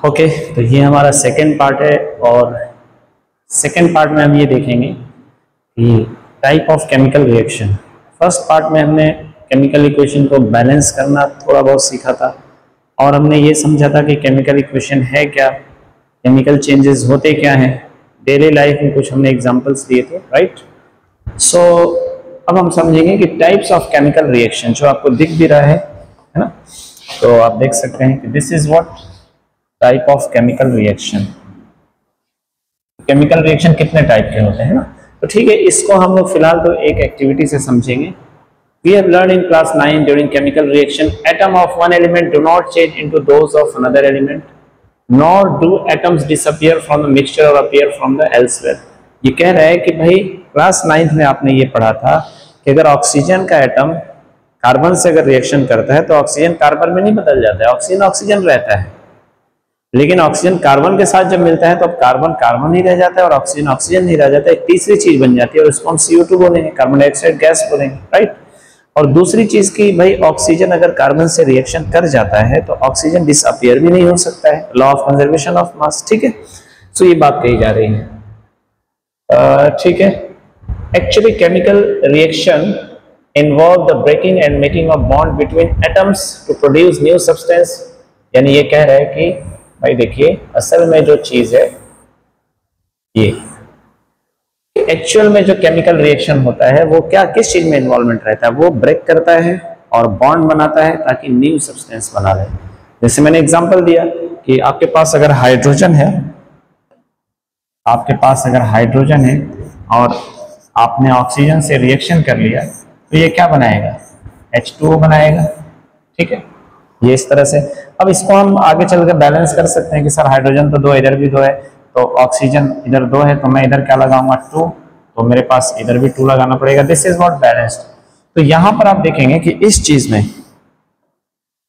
Okay, तो ये हमारा सेकेंड पार्ट है और सेकेंड पार्ट में हम ये देखेंगे कि type of chemical reaction. First part में हमने केमिकल इक्वेशन को बैलेंस करना थोड़ा बहुत सीखा था और हमने ये समझा था कि केमिकल इक्वेशन है क्या, केमिकल चेंजेस होते क्या हैं, डेली लाइफ में कुछ हमने एग्जांपल्स दिए थे, राइट। सो अब हम समझेंगे कि टाइप्स ऑफ केमिकल रिएक्शन, जो आपको दिख भी रहा है ना, तो आप देख सकते हैं कि this is what type of chemical reaction. Chemical reaction कितने टाइप के होते हैं ना, तो ठीक है, इसको हम लोग फिलहाल तो एक एक्टिविटी से समझेंगे। We have learned in class 9 during chemical reaction, atom of one element do not change into those of another element, nor do atoms disappear from the mixture or appear from the elsewhere। ये कह रहा है कि भाई class 9th में आपने ये पढ़ा था कि अगर ऑक्सीजन का एटम कार्बन से अगर रिएक्शन करता है तो ऑक्सीजन कार्बन में नहीं बदल जाता है, ऑक्सीजन ऑक्सीजन रहता है। लेकिन ऑक्सीजन कार्बन के साथ जब मिलता है तो अब कार्बन कार्बन नहीं रह जाता है और ऑक्सीजन ऑक्सीजन नहीं रह जाता है, एक तीसरी चीज बन जाती है और उसको हम CO2 बोलेंगे, कार्बन डाइऑक्साइड गैस बोलेंगे, राइट। और दूसरी चीज की भाई ऑक्सीजन अगर कार्बन से रिएक्शन कर जाता है तो ऑक्सीजन डिसअपियर भी नहीं हो सकता है, law of conservation of mass, ठीक है। सो ये बात कही जा रही है, ठीक है। Actually chemical reaction involve the breaking and making of bond between atoms to produce new substance. यानी ये कह रहा है कि भाई देखिए, असल में जो चीज है ये एक्चुअल में जो केमिकल रिएक्शन होता है वो क्या, किस चीज में इन्वॉल्वमेंट रहता है, वो ब्रेक करता है और बॉन्ड बनाता है ताकि न्यू सब्सटेंस बना ले। जैसे मैंने एग्जांपल दिया कि आपके पास अगर हाइड्रोजन है, आपके पास अगर हाइड्रोजन है और आपने ऑक्सीजन से रिएक्शन कर लिया तो ये क्या बनाएगा, H2O बनाएगा, ठीक है। ये इस तरह से, अब इसको हम आगे चलकर बैलेंस कर सकते हैं कि सर हाइड्रोजन तो 2, इधर भी 2 है, तो ऑक्सीजन इधर 2 है, तो मैं इधर क्या लगाऊंगा 2, तो मेरे पास इधर भी 2 लगाना पड़ेगा। This is not balanced. तो यहां पर आप देखेंगे कि इस चीज में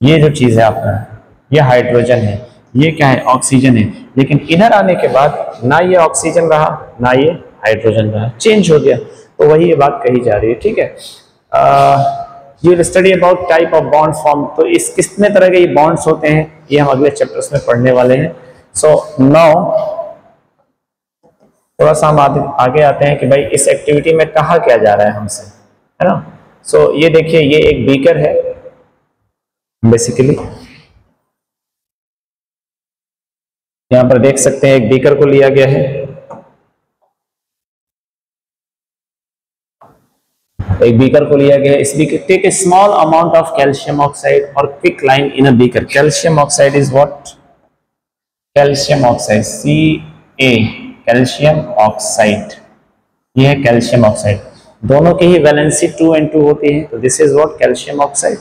ये जो चीज है आपका, ये हाइड्रोजन है, ये क्या है, ऑक्सीजन है, लेकिन इधर आने के बाद ना ये ऑक्सीजन रहा ना ये हाइड्रोजन रहा, चेंज हो गया। तो वही ये बात कही जा रही है, ठीक है। ये study about type of bond form, तो इस कितने तरह के ये बॉन्ड्स होते हैं ये हम अगले चैप्टर्स में पढ़ने वाले हैं। सो नाउ थोड़ा सा हम आगे आते हैं कि भाई इस एक्टिविटी में कहा क्या जा रहा है हमसे, है ना। सो ये देखिए, ये एक बीकर है बेसिकली, यहां पर देख सकते हैं एक बीकर को लिया गया है, एक बीकर को लिया गया है। इस beaker, take a small amount of calcium oxide और quick lime in a beaker. Calcium oxide is what, calcium oxide, Ca, calcium oxide, ये है कैल्शियम ऑक्साइड। दोनों की ही वैलेंसी 2 and 2 होती है, तो this is what calcium oxide.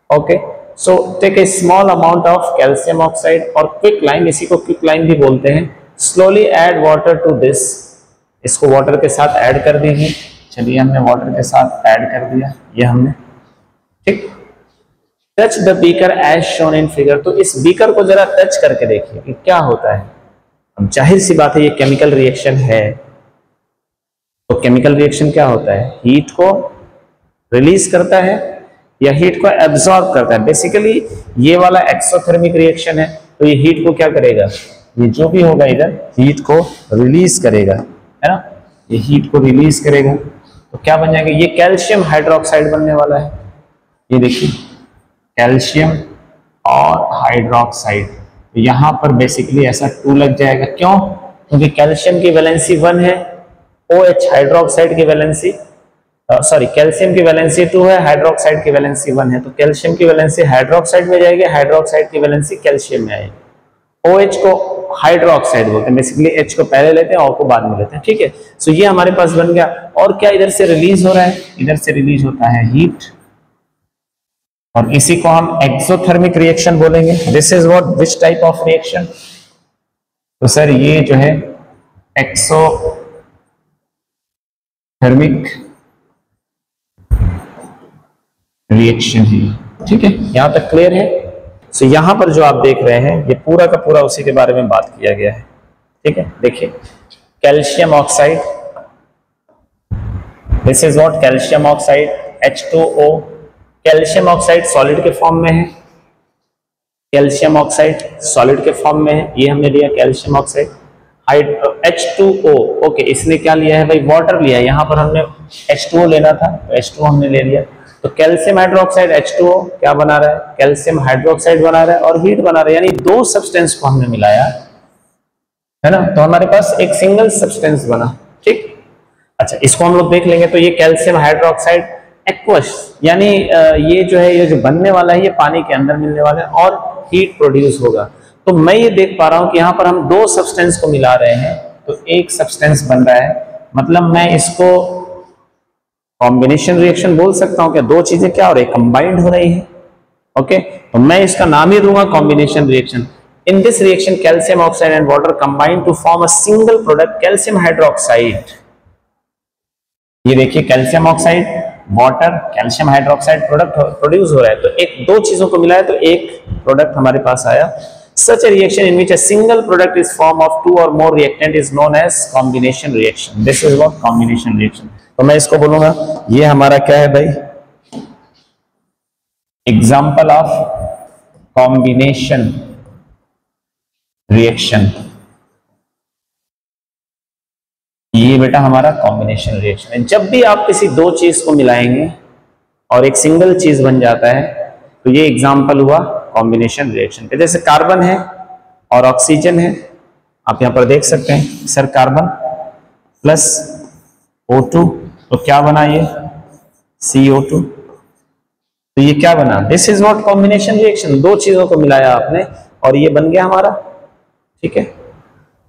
Okay, so take a small amount of calcium oxide और quick line, इसी को क्विक लाइन भी बोलते हैं। Slowly add water to this, इसको वाटर के साथ ऐड कर दीजिए। चलिए हमने वाटर के साथ ऐड कर दिया, ये हमने, ठीक। Touch the beaker as shown in figure, तो इस बीकर को जरा टच करके देखिए कि क्या होता है। अब जाहिर सी बात है ये केमिकल रिएक्शन है, तो केमिकल रिएक्शन क्या होता है, हीट को रिलीज करता है या हीट को एब्सॉर्ब करता है। बेसिकली ये वाला एक्सोथर्मिक रिएक्शन है, तो ये हीट को क्या करेगा, ये जो भी होगा इधर हीट को रिलीज करेगा, है ना, ये हीट को रिलीज करेगा, तो क्या बन जाएगा, ये कैल्शियम हाइड्रोक्साइड बनने वाला है। ये देखिए कैल्शियम और हाइड्रोक्साइड, तो यहां पर बेसिकली ऐसा 2 लग जाएगा, क्यों, क्योंकि कैल्शियम की वैलेंसी 1 है, OH हाइड्रोक्साइड की वैलेंसी, सॉरी कैल्शियम की वैलेंसी 2 है, हाइड्रोक्साइड की वैलेंसी 1 है, तो कैल्शियम की वैलेंसी हाइड्रोक्साइड में जाएगी, हाइड्रोक्साइड की वैलेंसी कैल्शियम में आएगी। OH को हाइड्रोक्साइड बोलते हैं, बेसिकली H को पहले लेते हैं और को बाद में लेते हैं, ठीक है। सो ये हमारे पास बन गया। और क्या इधर से रिलीज हो रहा है, इधर से रिलीज होता है हीट, और इसी को हम एक्सोथर्मिक रिएक्शन बोलेंगे। This is what, which type of reaction, तो सर ये जो है एक्सोथर्मिक रिएक्शन है, ठीक है। यहां तक क्लियर है। सो यहां पर जो आप देख रहे हैं ये पूरा का पूरा उसी के बारे में बात किया गया है, ठीक है। देखिए calcium oxide, this is what calcium oxide, H2O, calcium oxide solid के फॉर्म में है, कैल्शियम ऑक्साइड सॉलिड के फॉर्म में है, ये हमने लिया कैल्शियम ऑक्साइड। H2O, ओके, इसने क्या लिया है भाई, वाटर लिया है। यहाँ पर हमने H2O लेना था तो H2O हमने ले लिया। तो कैल्शियम हाइड्रोक्साइड H2O क्या बना रहा है, कैल्शियम हाइड्रोक्साइड बना रहा है और हीट बना रहा है, यानी दो सब्सटेंस को हमने मिलाया है ना, तो हमारे पास एक सिंगल सब्सटेंस बना। ठीक, अच्छा इसको हम लोग देख लेंगे। तो ये कैल्शियम हाइड्रोक्साइड एक्वस, यानी ये जो है, ये जो बनने वाला है ये पानी के अंदर मिलने वाला है और हीट प्रोड्यूस होगा। तो मैं ये देख पा रहा हूं कि यहाँ पर हम दो सब्सटेंस को मिला रहे हैं तो एक सब्सटेंस बन रहा है, मतलब मैं इसको कॉम्बिनेशन रिएक्शन बोल सकता हूं क्या, दो चीजें क्या हो रही है, कंबाइंड हो रही है। ओके, तो मैं इसका नाम ही दूंगा combination reaction. In this reaction calcium oxide and water combine to form a single product calcium hydroxide. ये देखिए calcium oxide, water, calcium hydroxide product produce हो रहा है, तो एक दो चीजों को मिला है तो एक प्रोडक्ट हमारे पास आया। Such a reaction in which a single product is formed of two or more reactant is known as combination reaction. This is what combination reaction. तो मैं इसको बोलूंगा ये हमारा क्या है भाई, एग्जाम्पल ऑफ कॉम्बिनेशन रिएक्शन। ये बेटा हमारा कॉम्बिनेशन रिएक्शन है। जब भी आप किसी दो चीज को मिलाएंगे और एक सिंगल चीज बन जाता है तो ये एग्जाम्पल हुआ कॉम्बिनेशन रिएक्शन के। जैसे कार्बन है और ऑक्सीजन है, आप यहां पर देख सकते हैं सर, कार्बन प्लस O2 तो क्या बना ये CO2, तो ये क्या बना, this is what combination reaction. दो चीजों को मिलाया आपने और ये बन गया हमारा। ठीक है,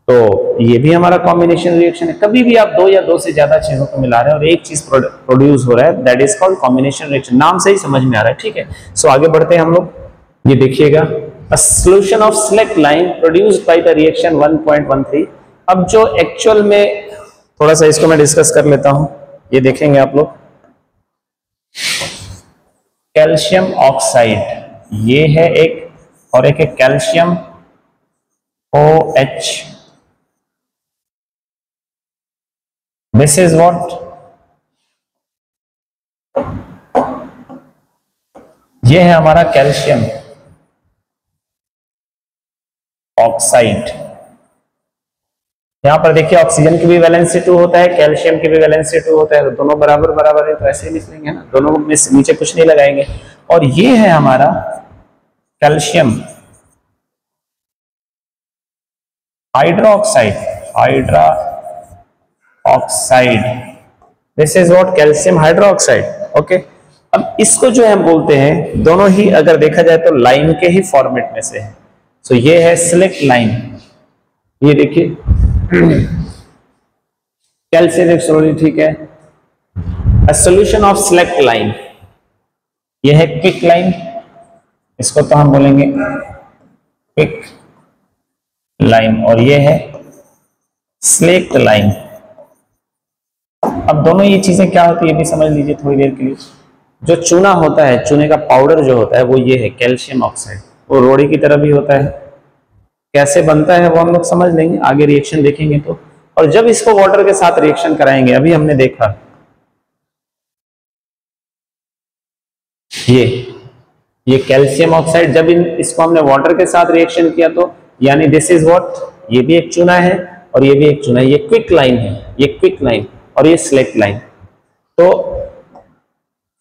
तो ये भी हमारा कॉम्बिनेशन रिएक्शन है। कभी भी आप दो या दो से ज्यादा चीजों को मिला रहे हैं और एक चीज प्रोड्यूस हो रहा है, that is called combination reaction. नाम से ही समझ में आ रहा है। ठीक है, सो आगे बढ़ते हैं हम लोग। ये देखिएगा, a solution of select line produced by the reaction 1.13। अब जो एक्चुअल में, थोड़ा सा इसको मैं डिस्कस कर लेता हूं, ये देखेंगे आप लोग। कैल्शियम ऑक्साइड ये है एक, और एक है calcium OH। This is what, ये है हमारा कैल्शियम ऑक्साइड। यहां पर देखिए ऑक्सीजन की भी वैलेंसी 2 होता है, कैल्शियम की भी वैलेंसी 2 होता है, तो दोनों बराबर बराबर है, तो ऐसे लिख लेंगे ना, दोनों में नीचे कुछ नहीं लगाएंगे। और ये है हमारा calcium hydroxide, oxide, this is what calcium hydroxide. Okay, अब इसको जो हम बोलते हैं, दोनों ही अगर देखा जाए तो लाइन के ही फॉर्मेट में से है। तो ये है सिलेक्ट लाइन, ये देखिए कैल्शियम सोरी, ठीक है। A solution of select line, ये है क्विक लाइन, इसको तो हम बोलेंगे क्विक लाइन, और ये है सिलेक्ट लाइन। अब दोनों ये चीजें क्या होती है ये भी समझ लीजिए थोड़ी देर के लिए। जो चूना होता है, चूने का पाउडर जो होता है वो ये है कैल्शियम ऑक्साइड, वो रोड़ी की तरह भी होता है। कैसे बनता है वो हम लोग समझ लेंगे, आगे रिएक्शन देखेंगे तो। और जब इसको वाटर के साथ रिएक्शन कराएंगे, अभी हमने देखा ये कैल्शियम ऑक्साइड, जब इसको हमने वाटर के साथ रिएक्शन किया तो यानी दिस इज व्हाट, ये भी एक चूना है और ये भी एक चूना है। ये क्विक लाइन है, ये क्विक लाइन और ये सिलेक्ट लाइन। तो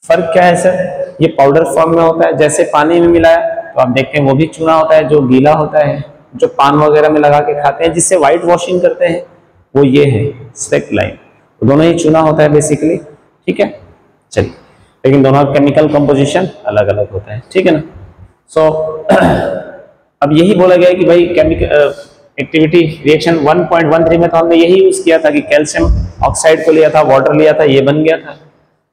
फर्क क्या है सर, ये पाउडर फॉर्म में होता है, जैसे पानी में मिलाया तो आप देखते हैं वो भी चूना होता है, जो गीला होता है, जो पान वगैरह में लगा के खाते हैं, जिससे व्हाइट वॉशिंग करते हैं, वो ये है सिलेक्ट लाइन। तो दोनों ही चूना होता है बेसिकली। ठीक है, चलिए, लेकिन दोनों का केमिकल कंपोजिशन अलग अलग होता है। ठीक है ना। सो अब यही बोला गया है कि भाई केमिकल एक्टिविटी रिएक्शन 1.13 में तो हमने यही यूज किया था कि कैल्शियम ऑक्साइड को लिया था, वाटर लिया था, ये बन गया था।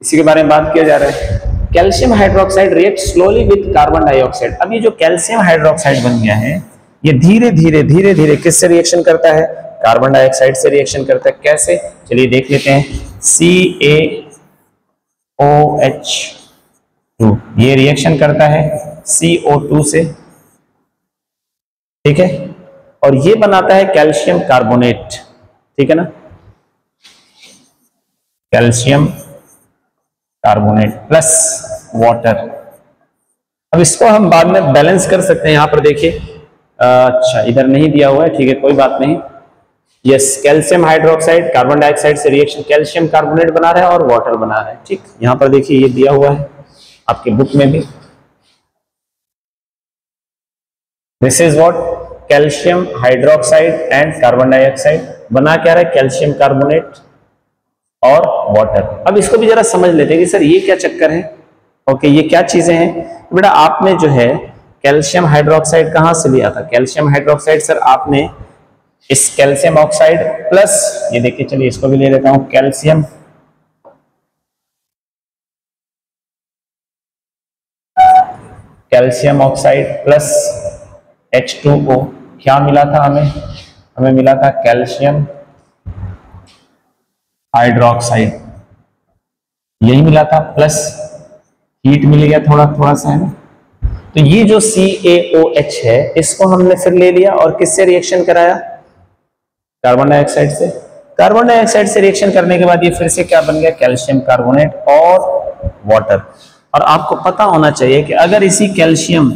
इसी के बारे में बात किया जा रहा है। Calcium hydroxide react slowly with carbon dioxide. अब ये जो कैल्शियम हाइड्रोक्साइड बन गया है, ये धीरे धीरे किससे रिएक्शन करता है, कार्बन डाइऑक्साइड से रिएक्शन करता है। कैसे, चलिए देख लेते हैं। CaOH2 ये रिएक्शन करता है CO2 से, ठीक है, और ये बनाता है कैल्शियम कार्बोनेट। ठीक है ना, कैल्शियम कार्बोनेट प्लस वाटर, अब इसको हम बाद में बैलेंस कर सकते हैं। यहाँ पर देखिए, अच्छा इधर नहीं दिया हुआ है, ठीक है कोई बात नहीं। Yes, calcium hydroxide carbon dioxide से रिएक्शन कैल्शियम कार्बोनेट बना रहा है और वाटर बना रहा है। ठीक, यहाँ पर देखिए ये दिया हुआ है आपके बुक में भी। This is what calcium hydroxide and carbon dioxide बना क्या रहा है, कैल्शियम कार्बोनेट और वाटर। अब इसको भी जरा समझ लेते हैं कि सर ये क्या चक्कर है। ओके, ये क्या चीजें हैं बेटा। आपने जो है कैल्शियम हाइड्रोक्साइड कहां से लिया था, कैल्शियम हाइड्रोक्साइड सर आपने इस कैल्शियम ऑक्साइड प्लस ये देखिए, चलिए इसको भी ले लेता हूं, कैल्शियम ऑक्साइड प्लस H2O क्या मिला था हमें मिला था कैल्शियम हाइड्रोक्साइड, यही मिला था, प्लस हीट मिल गया थोड़ा थोड़ा सा है ना। तो ये जो CaOH है इसको हमने फिर ले लिया और किससे रिएक्शन कराया, कार्बन डाइऑक्साइड से। कार्बन डाइऑक्साइड से रिएक्शन करने के बाद ये फिर से क्या बन गया, कैल्शियम कार्बोनेट और वाटर। और आपको पता होना चाहिए कि अगर इसी कैल्शियम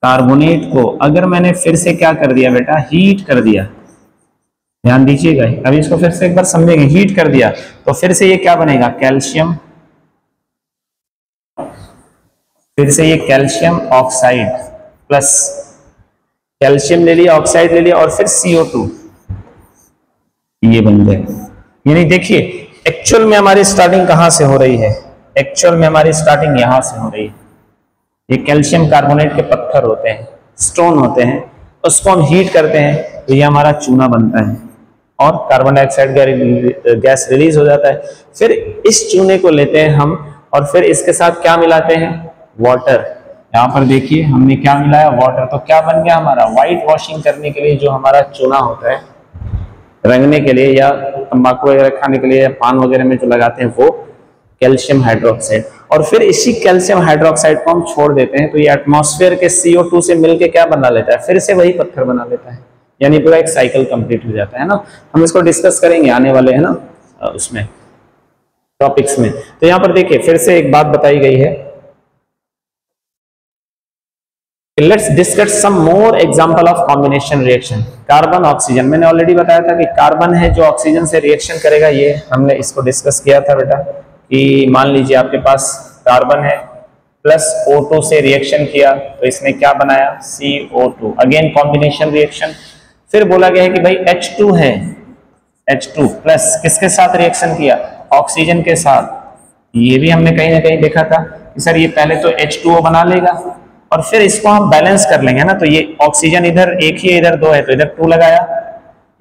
कार्बोनेट को अगर मैंने फिर से क्या कर दिया बेटा, हीट कर दिया, ध्यान दीजिएगा, अभी इसको फिर से एक बार समझेंगे, हीट कर दिया तो फिर से ये क्या बनेगा, कैल्शियम, फिर से ये कैल्शियम ऑक्साइड प्लस कैल्शियम ले लिया, ऑक्साइड ले लिया और फिर CO2 ये बन गए। यानी देखिए एक्चुअल में हमारी स्टार्टिंग कहां से हो रही है, एक्चुअल में हमारी स्टार्टिंग यहां से हो रही है। ये कैल्शियम कार्बोनेट के पत्थर होते हैं, स्टोन होते हैं, उसको हम हीट करते हैं तो ये हमारा चूना बनता है और कार्बन डाइऑक्साइड गैस रिलीज हो जाता है। फिर इस चूने को लेते हैं हम और फिर इसके साथ क्या मिलाते हैं, वाटर। यहाँ पर देखिए हमने क्या मिलाया, वाटर। तो क्या बन गया हमारा, व्हाइट वॉशिंग करने के लिए जो हमारा चूना होता है, रंगने के लिए या तंबाकू वगैरह खाने के लिए या पान वगैरह में जो लगाते हैं वो कैल्शियम हाइड्रोक्साइड। और फिर इसी कैल्शियम हाइड्रोक्साइड को हम छोड़ देते हैं तो ये एटमॉस्फेयर के CO2 से मिलके क्या बना लेता है, फिर से वही पत्थर बना लेता है। यानी पूरा एक साइकिल कंप्लीट हो जाता है ना। हम इसको डिस्कस करेंगे आने वाले है ना उसमें टॉपिक्स में। तो यहाँ पर देखिए फिर से एक बात बताई गई है, let's discuss some more example of combination reaction. Carbon oxygen, मैंने ऑलरेडी बताया था कि कार्बन है जो ऑक्सीजन से रिएक्शन करेगा, ये हमने इसको डिस्कस किया था बेटा कि मान लीजिए आपके पास कार्बन है प्लस O2 से रिएक्शन किया तो इसने क्या बनाया, CO2, अगेन कॉम्बिनेशन रिएक्शन। फिर बोला गया है कि भाई H2 है, H2 प्लस किसके साथ रिएक्शन किया, ऑक्सीजन के साथ। ये भी हमने कहीं ना कहीं देखा था कि सर ये पहले तो H2O बना लेगा और फिर इसको हम बैलेंस कर लेंगे ना। तो ये ऑक्सीजन इधर एक ही है, इधर 2 है तो इधर 2 लगाया,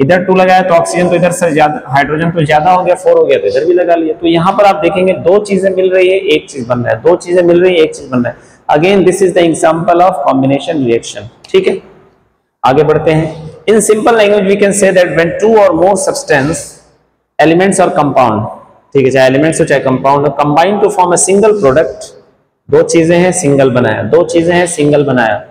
इधर 2 लगाया तो ऑक्सीजन तो इधर से ज्यादा, हाइड्रोजन तो ज्यादा हो गया, 4 हो गया तो इधर भी लगा लिया। तो यहाँ पर आप देखेंगे दो चीजें मिल रही है, एक चीज बन रहा है, दो चीजें मिल रही है, एक चीज बन रहा है। Again this is the example of combination reaction. ठीक है, आगे बढ़ते हैं। In simple language we can say that when 2 और मोर सब्सटेंस एलिमेंट्स और कंपाउंड, ठीक है, चाहे एलिमेंट्स हो चाहे कंपाउंड हो, combine to form a single product. दो चीजें हैं सिंगल बनाया, दो चीजें हैं सिंगल बनाया,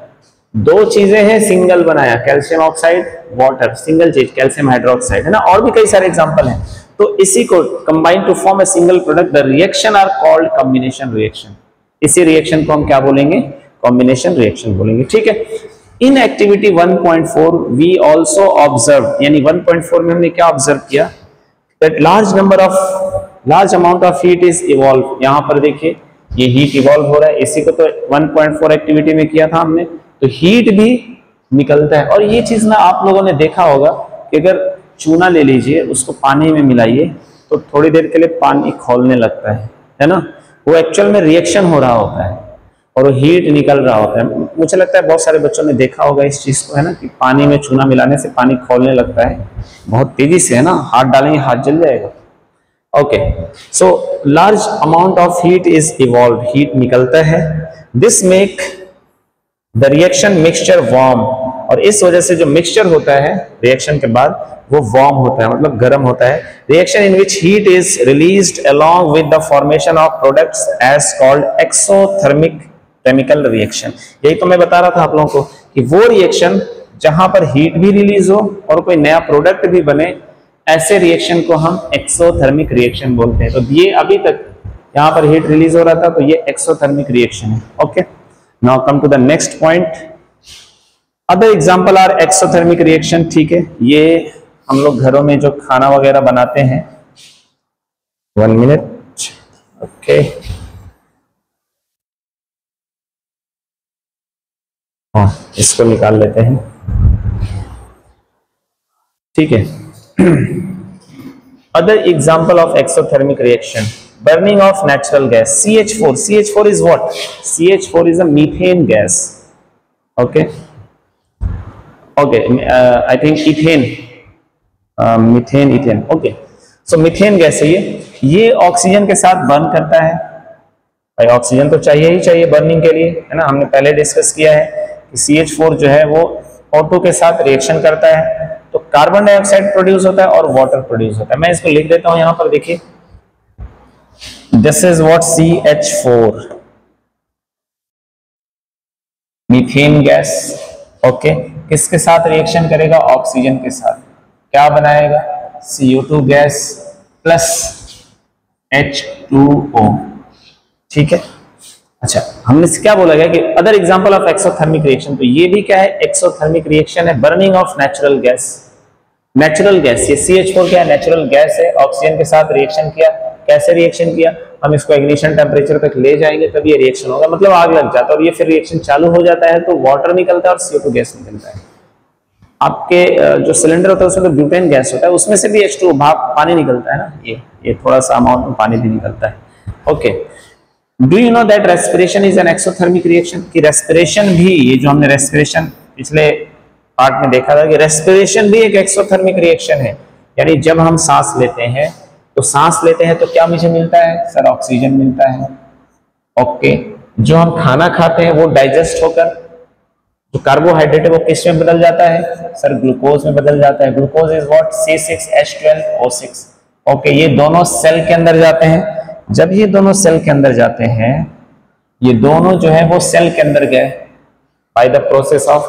दो चीजें हैं सिंगल बनाया, कैल्शियम ऑक्साइड वाटर, सिंगल चीज कैल्शियम हाइड्रोक्साइड है ना। और भी कई सारे एग्जांपल हैं। तो इसी को combine to form a single product, the reaction are called combination reaction. इसी रिएक्शन को हम क्या बोलेंगे, कॉम्बिनेशन रिएक्शन बोलेंगे। ठीक है, in activity 1.4 we also observe, यानी 1.4 में हमने क्या ऑब्जर्व किया, that large amount of heat is evolve. यहाँ पर देखिए ये हीट इवॉल्व हो रहा है, इसी को तो 1.4 एक्टिविटी में किया था हमने। तो हीट भी निकलता है। और ये चीज ना आप लोगों ने देखा होगा कि अगर चूना ले लीजिए, उसको पानी में मिलाइए तो थोड़ी देर के लिए पानी खौलने लगता है ना। वो एक्चुअल में रिएक्शन हो रहा होता है और वो हीट निकल रहा होता है। मुझे लगता है बहुत सारे बच्चों ने देखा होगा इस चीज को, है ना, कि पानी में चूना मिलाने से पानी खौलने लगता है बहुत तेजी से, है ना, हाथ डालेंगे हाथ जल जाएगा। Okay, so large amount of heat is evolve, heat निकलता है। This make the reaction mixture warm, और इस वजह से जो मिक्सचर होता है रिएक्शन के बाद वो वार्म होता है, मतलब गर्म होता है। Reaction in which heat is released along with the formation of products as called exothermic chemical reaction. यही तो मैं बता रहा था आप लोगों को कि वो रिएक्शन जहां पर हीट भी रिलीज हो और कोई नया प्रोडक्ट भी बने, ऐसे रिएक्शन को हम एक्सोथर्मिक रिएक्शन बोलते हैं। तो ये अभी तक यहाँ पर हीट रिलीज हो रहा था तो ये एक्सोथर्मिक रिएक्शन है। Okay, now come to the next point. Other example are exothermic reaction. ठीक है, ये हम लोग घरों में जो खाना वगैरह बनाते हैं। 1 मिनट, ओके। हाँ, इसको निकाल लेते हैं। ठीक है। Other example of exothermic reaction, burning of natural gas, CH4. CH4 is what? CH4 is a methane gas. Okay. Okay. I think ethane. Methane, ethane. Okay. So methane gas है ये oxygen के साथ बर्न करता है। भाई oxygen तो चाहिए ही चाहिए बर्निंग के लिए, है ना। हमने पहले डिस्कस किया है कि CH4 जो है वो O2 के साथ रिएक्शन करता है तो कार्बन डाइऑक्साइड प्रोड्यूस होता है और वाटर प्रोड्यूस होता है। मैं इसको लिख देता हूं यहां पर, देखिए this is what CH4 methane gas. Okay, किसके साथ रिएक्शन करेगा? ऑक्सीजन के साथ। क्या बनाएगा? CO2 gas plus H2O। ठीक है। अच्छा, हमने क्या बोला गया कि other example of exothermic reaction, तो ये भी क्या है? एक्सोथर्मिक रिएक्शन है, burning of natural gas. Natural gas, ये CH4 क्या है? नेचुरल गैस है, ऑक्सीजन के साथ रिएक्शन किया। कैसे रिएक्शन किया? हम इसको इग्निशन टेम्परेचर तक ले जाएंगे तब ये रिएक्शन होगा, मतलब आग लग जाता है और ये फिर रिएक्शन चालू हो जाता है तो वाटर निकलता है और CO2 गैस निकलता है। आपके जो सिलेंडर होता है उसमें तो ब्यूटेन गैस होता है, उसमें से भी H2 भाप पानी निकलता है ना, ये थोड़ा सा अमाउंट में पानी भी निकलता है। Okay, do you know that respiration is an exothermic reaction? कि रेस्पिरेशन भी, ये जो हमने रेस्पिरेशन पिछले पार्ट में देखा था कि रेस्पिरेशन भी एक एक्सोथर्मिक रिएक्शन है। यानी जब हम सांस लेते हैं तो क्या मुझे मिलता है? सर ऑक्सीजन मिलता है। ओके, जो हम खाना खाते हैं वो डाइजेस्ट होकर जो कार्बोहाइड्रेट है वो किस में बदल जाता है? सर ग्लूकोज में बदल जाता है। Glucose is what? C6H12O6। Okay, ये दोनों सेल के अंदर जाते हैं। जब ये दोनों सेल के अंदर जाते हैं, ये दोनों जो है वो सेल के अंदर गए बाय द प्रोसेस ऑफ,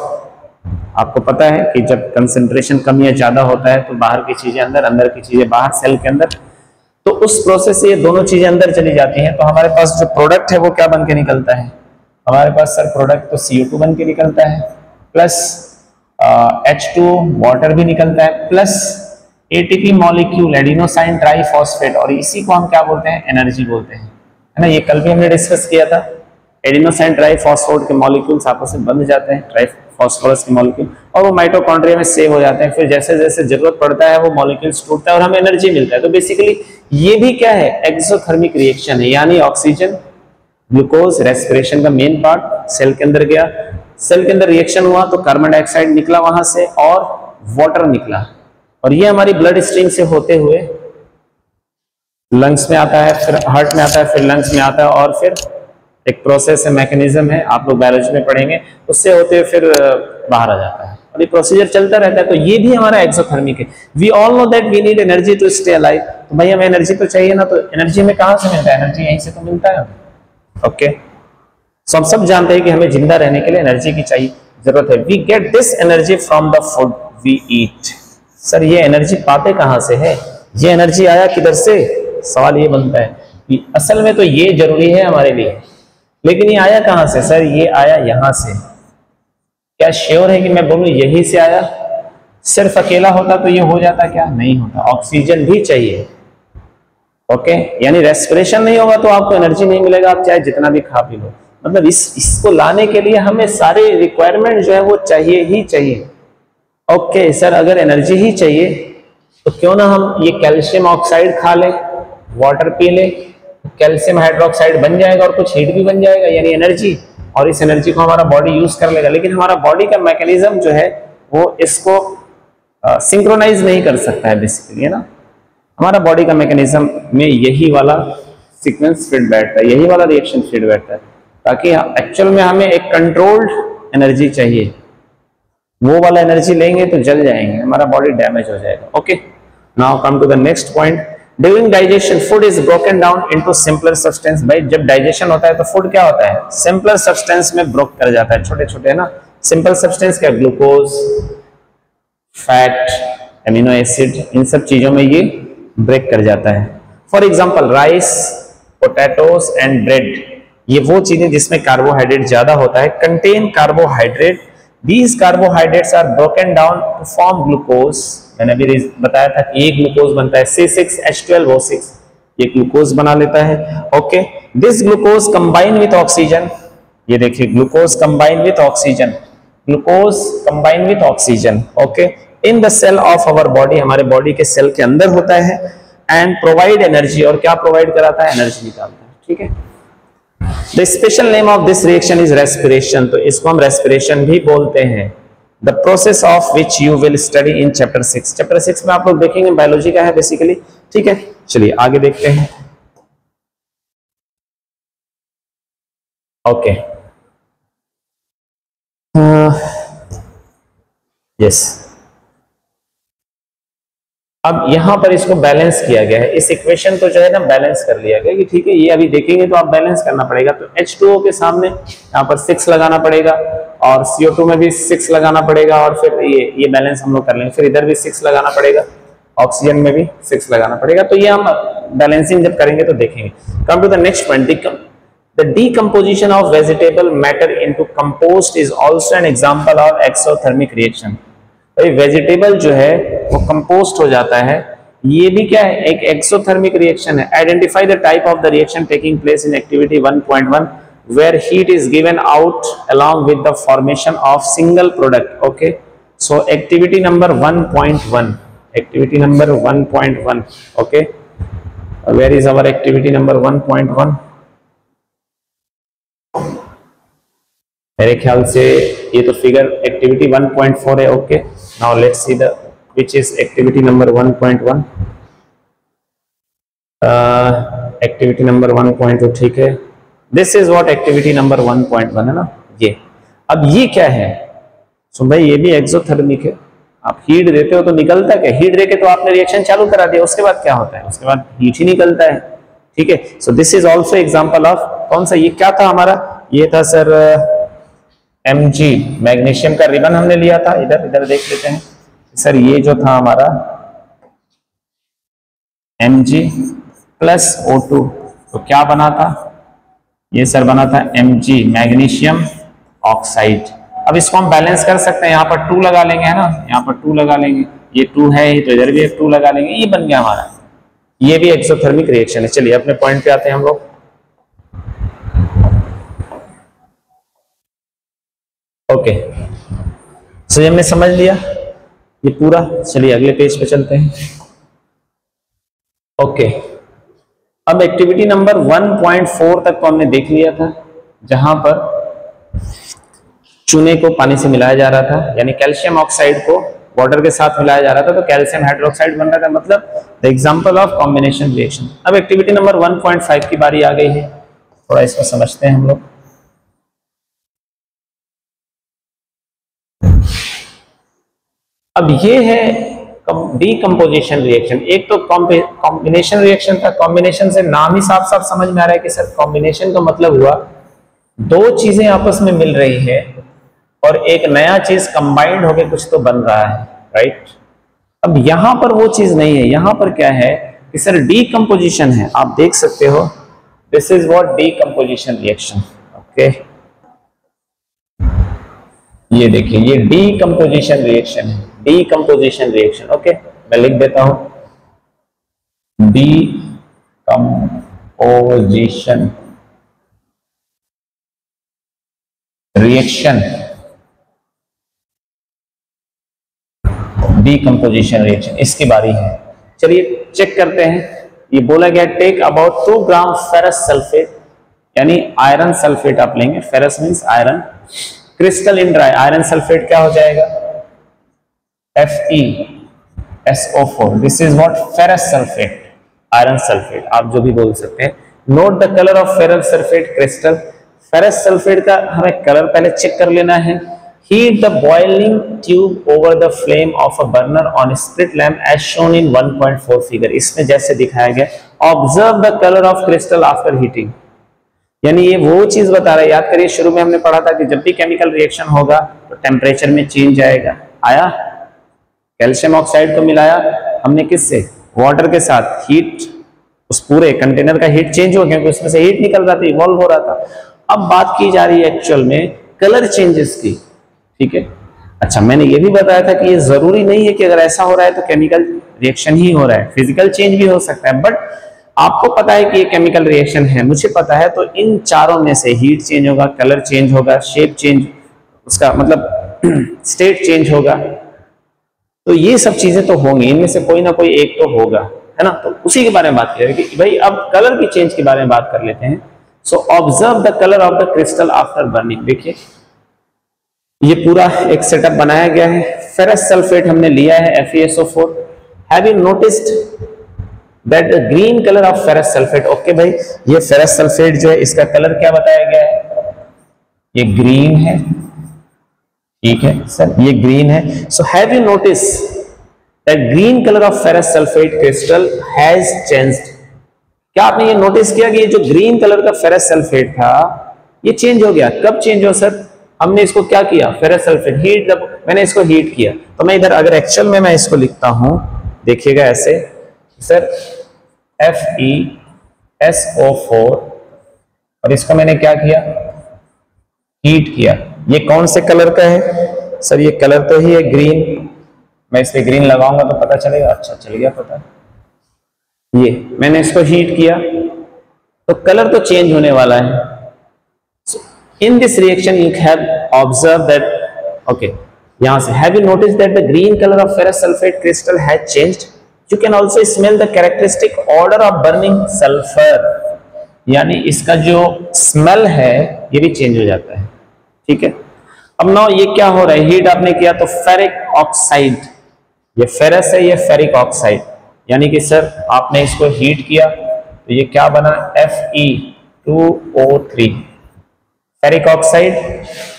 आपको पता है कि जब कंसंट्रेशन कम या ज्यादा होता है तो बाहर की चीजें अंदर, अंदर की चीजें बाहर, सेल के अंदर, तो उस प्रोसेस से ये दोनों चीजें अंदर चली जाती हैं। तो हमारे पास जो प्रोडक्ट है वो क्या बन के निकलता है? हमारे पास सर प्रोडक्ट तो CO2 बन के निकलता है, प्लस H2O वाटर भी निकलता है, plus ATP molecule adenosine triphosphate, और इसी को हम क्या बोलते हैं? एनर्जी बोलते हैं, है ना। ये कल भी हमने डिस्कस किया था। एडिनोसाइन ट्राइफॉस्फेट के मॉलिक्यूल्स आपस में बंध जाते हैं, ट्राइफॉस्फोरस के मॉलिक्यूल, और वो माइटोकॉन्ड्रिया में सेव हो जाते हैं। फिर जैसे जैसे जरूरत पड़ता है वो मॉलिक्यूल्स टूटता है और हमें एनर्जी मिलता है। तो बेसिकली ये भी क्या है? एक्सोथर्मिक रिएक्शन है। यानी ऑक्सीजन, ग्लूकोज, रेस्पिरेशन का मेन पार्ट सेल के अंदर गया, सेल के अंदर रिएक्शन हुआ तो कार्बन डाइऑक्साइड निकला वहां से और वाटर निकला, और ये हमारी ब्लड स्ट्रीम से होते हुए लंग्स में आता है, फिर हार्ट में आता है, फिर लंग्स में आता है, और फिर एक प्रोसेस है, मैकेनिज्म है, आप लोग बायोलॉजी में पढ़ेंगे, उससे होते हुए फिर बाहर आ जाता है और ये प्रोसीजर चलता रहता है। तो ये भी हमारा एक्सोथर्मिक है। We all know that we need energy to stay alive. तो भाई हमें एनर्जी तो चाहिए ना, तो एनर्जी हमें कहां से मिलता है? एनर्जी यहीं से तो मिलता है। ओके, सो हम सब जानते हैं कि हमें जिंदा रहने के लिए एनर्जी की चाहिए जरूरत है। We get this energy from the food we eat. Sir ये एनर्जी पाते कहां से है? ये एनर्जी आया किधर से? सवाल ये बनता है कि असल में तो ये जरूरी है हमारे लिए, लेकिन ये आया कहां से? सर ये आया यहां से। क्या श्योर है कि मैं बोलूं यही से आया? सिर्फ अकेला होता तो ये हो जाता क्या? नहीं होता, ऑक्सीजन भी चाहिए। ओके, यानी रेस्पिरेशन नहीं होगा तो आपको एनर्जी नहीं मिलेगा, आप चाहे जितना भी खा पी लो। मतलब इसको लाने के लिए हमें सारे रिक्वायरमेंट जो है वो चाहिए ही चाहिए। ओके सर, अगर एनर्जी ही चाहिए तो क्यों ना हम ये कैल्शियम ऑक्साइड खा लें, वाटर पी लें, कैल्शियम हाइड्रोक्साइड बन जाएगा और कुछ हीट भी बन जाएगा, यानी एनर्जी, और इस एनर्जी को हमारा बॉडी यूज कर लेगा। लेकिन हमारा बॉडी का मैकेनिज्म जो है वो इसको सिंक्रोनाइज नहीं कर सकता है बेसिकली, है ना। हमारा बॉडी का मैकेनिज्म में यही वाला सीक्वेंस फिट बैठता है, यही वाला रिएक्शन फिट बैठता है, ताकि एक्चुअल में हमें एक कंट्रोल्ड एनर्जी चाहिए। वो वाला एनर्जी लेंगे तो जल जाएंगे, हमारा बॉडी डैमेज हो जाएगा। Okay, now come to the next point. During digestion food is broken down into simpler substance. भाई जब डाइजेशन होता है तो फूड क्या होता है? सिंपलर सब्सटेंस में ब्रोक कर जाता है, छोटे छोटे, है ना। सिंपल सब्सटेंस क्या? ग्लूकोज, फैट, एमिनो एसिड, इन सब चीजों में ये ब्रेक कर जाता है। For example rice, potatoes and bread, ये वो चीजें जिसमें कार्बोहाइड्रेट ज्यादा होता है, contain carbohydrate. These carbohydrates are broken down to form glucose। मैंने अभी बताया था कि ये ग्लूकोज बनता है C6H12O6, ये ग्लूकोज बना लेता है। Okay, this glucose combine with oxygen, ये देखिए glucose combine with oxygen, glucose combine with oxygen. Okay, in the cell of our body, हमारे बॉडी के सेल के अंदर होता है। एंड प्रोवाइड एनर्जी, और क्या प्रोवाइड कराता है? एनर्जी निकालता है। ठीक है, the special name of this reaction is respiration, तो इसको हम रेस्पिरेशन भी बोलते हैं। The process of which you will study in chapter 6, chapter 6 में आप लोग देखेंगे बायोलॉजी का है बेसिकली। ठीक है, चलिए आगे देखते हैं। ओके, यस, अब यहां पर इसको बैलेंस किया गया है। इस इक्वेशन को जो है ना बैलेंस कर लिया गया कि ठीक है, ये अभी देखेंगे तो आप बैलेंस करना पड़ेगा। तो H2O के सामने यहाँ पर 6 लगाना पड़ेगा, और CO2 में भी 6 लगाना पड़ेगा, और फिर ये बैलेंस हम लोग कर लेंगे। फिर इधर भी 6 लगाना पड़ेगा, ऑक्सीजन में भी 6 लगाना पड़ेगा। तो ये हम बैलेंसिंग जब करेंगे तो देखेंगे। Come to the next point, the decomposition of vegetable matter into compost is also an example of exothermic reaction। भाई वेजिटेबल जो है वो कंपोस्ट हो जाता है, ये भी क्या है? एक एक्सोथर्मिक रिएक्शन है। Identify the type of the reaction taking place in activity 1.1 where heat is given out along with the formation of single product. Okay, so activity number 1.1, activity number 1.1। Okay, where is our activity number 1.1? मेरे ख्याल से ये तो figure activity 1.4 है। Okay, now let's see the which is activity number 1.1। Activity number 1.2, ठीक है, this is what activity number 1.1 है ना ये। अब ये क्या है? सो भाई ये भी एक्सोथर्मिक है। आप हीट देते हो तो निकलता क्या? हीट देके तो आपने रिएक्शन चालू करा दिया, उसके बाद क्या होता है? उसके बाद हीट ही निकलता है। ठीक है, सो this is also example of कौन सा? ये क्या था हमारा? ये था सर Mg, मैग्नीशियम का रिबन हमने लिया था। इधर देख लेते हैं सर, ये जो था हमारा Mg प्लस O2, तो क्या बना था? ये सर बना था Mg, मैग्नीशियम ऑक्साइड। अब इसको हम बैलेंस कर सकते हैं, यहाँ पर 2 लगा लेंगे, है ना, यहाँ पर 2 लगा लेंगे, ये 2 है तो इधर भी एक 2 लगा लेंगे, ये बन गया हमारा। ये भी एक्सोथर्मिक रिएक्शन है। चलिए अपने पॉइंट पे आते हैं हम लोग। ओके, सो हमने समझ लिया ये पूरा। चलिए अगले पेज पे चलते हैं। ओके, अब एक्टिविटी नंबर 1.4 तक तो हमने देख लिया था, जहां पर चूने को पानी से मिलाया जा रहा था, यानी कैल्शियम ऑक्साइड को वाटर के साथ मिलाया जा रहा था, तो कैल्शियम हाइड्रोक्साइड बन रहा था, मतलब the example of combination reaction. अब एक्टिविटी नंबर 1.5 की बारी आ गई है, थोड़ा इसको समझते हैं हम लोग। अब ये है डीकंपोजिशन रिएक्शन। एक तो कॉम्बिनेशन रिएक्शन था, कॉम्बिनेशन से नाम ही साफ साफ समझ में आ रहा है कि सर कॉम्बिनेशन का मतलब हुआ दो चीजें आपस में मिल रही है और एक नया चीज कंबाइंड होकर कुछ तो बन रहा है, राइट। अब यहां पर वो चीज नहीं है, यहां पर क्या है कि सर डीकंपोजिशन है। आप देख सकते हो, this is what decomposition reaction. Okay, ये देखिए, ये डीकंपोजिशन रिएक्शन है, डीकंपोजिशन रिएक्शन। ओके, मैं लिख देता हूं, डीकंपोजिशन रिएक्शन, डीकंपोजिशन रिएक्शन, इसकी बारी है। चलिए चेक करते हैं। ये बोला गया take about 2 gram ferrous sulphate, यानी आयरन सल्फेट आप लेंगे, ferrous means iron, crystal in dry. Iron sulphate क्या हो जाएगा? FeSO4। This is what ferrous sulphate, iron sulphate, आप जो भी बोल सकते हैं। Note the colour of ferrous sulphate crystal. Ferrous sulphate का हमें कलर पहले चेक कर लेना है। Heat the boiling tube over the flame of a burner on split lamp as shown in 1.4 figure. इसमें जैसे दिखाया गया, observe the colour of crystal after heating, यानी ये वो चीज बता रहा है। याद करिए, शुरू में हमने पढ़ा था कि जब भी केमिकल रिएक्शन होगा तो टेम्परेचर में चेंज आएगा। आया, कैल्शियम ऑक्साइड को मिलाया हमने किससे? वाटर के साथ, हीट उस पूरे कंटेनर का हीट चेंज हो गया क्योंकि उसमें से हीट निकल रहा था, इवॉल्व हो रहा था। अब बात की जा रही है एक्चुअल में कलर चेंजेस की, ठीक है। अच्छा, मैंने ये भी बताया था कि ये जरूरी नहीं है कि अगर ऐसा हो रहा है तो केमिकल रिएक्शन ही हो रहा है, फिजिकल चेंज भी हो सकता है। बट आपको पता है कि ये केमिकल रिएक्शन है, मुझे पता है, तो इन चारों में से हीट चेंज होगा, कलर चेंज होगा, शेप चेंज, उसका मतलब स्टेट चेंज होगा, तो ये सब चीजें तो होंगी, इनमें से कोई ना कोई एक तो होगा, है ना। तो उसी के बारे में बात करें कि भाई अब कलर की चेंज के बारे में बात कर लेते हैं। So observe the colour of the crystal after burning. देखिए ये पूरा एक सेटअप बनाया गया है। फेरस सल्फेट हमने लिया है FeSO4। Have you noticed that the green colour of ferrous sulphate, okay भाई, ये फेरस सल्फेट जो है इसका कलर क्या बताया गया है, ये ग्रीन है, ठीक है सर, ये ग्रीन है। So have you notice that green colour of ferrous sulphate crystal has changed. क्या आपने ये नोटिस किया कि ये जो ग्रीन कलर का फेरस सल्फेट था ये चेंज हो गया? कब चेंज हो सर? हमने इसको क्या किया, फेरस सल्फेट हीट, जब मैंने इसको हीट किया। तो मैं इधर अगर एक्चुअल में मैं इसको लिखता हूं, देखिएगा ऐसे सर, FeSO4 और इसको मैंने क्या किया, हीट किया। ये कौन से कलर का है सर? ये कलर तो ही है ग्रीन। मैं इस पे ग्रीन लगाऊंगा तो पता चलेगा, अच्छा चल गया पता। ये मैंने इसको हीट किया तो कलर तो चेंज होने वाला है। In this reaction you have observed that, okay, यहाँ से have you noticed that the green color of ferrous sulfate crystal has changed? You can also smell the characteristic odor of burning sulfur, यानी इसका जो smell है ये भी change हो जाता है, ठीक है। अब ना ये क्या हो रहा है, हीट आपने किया तो फेरिक ऑक्साइड, ये फेरस है, ये फेरिक ऑक्साइड, यानी कि सर आपने इसको हीट किया तो ये क्या बना, Fe2O3 ferric oxide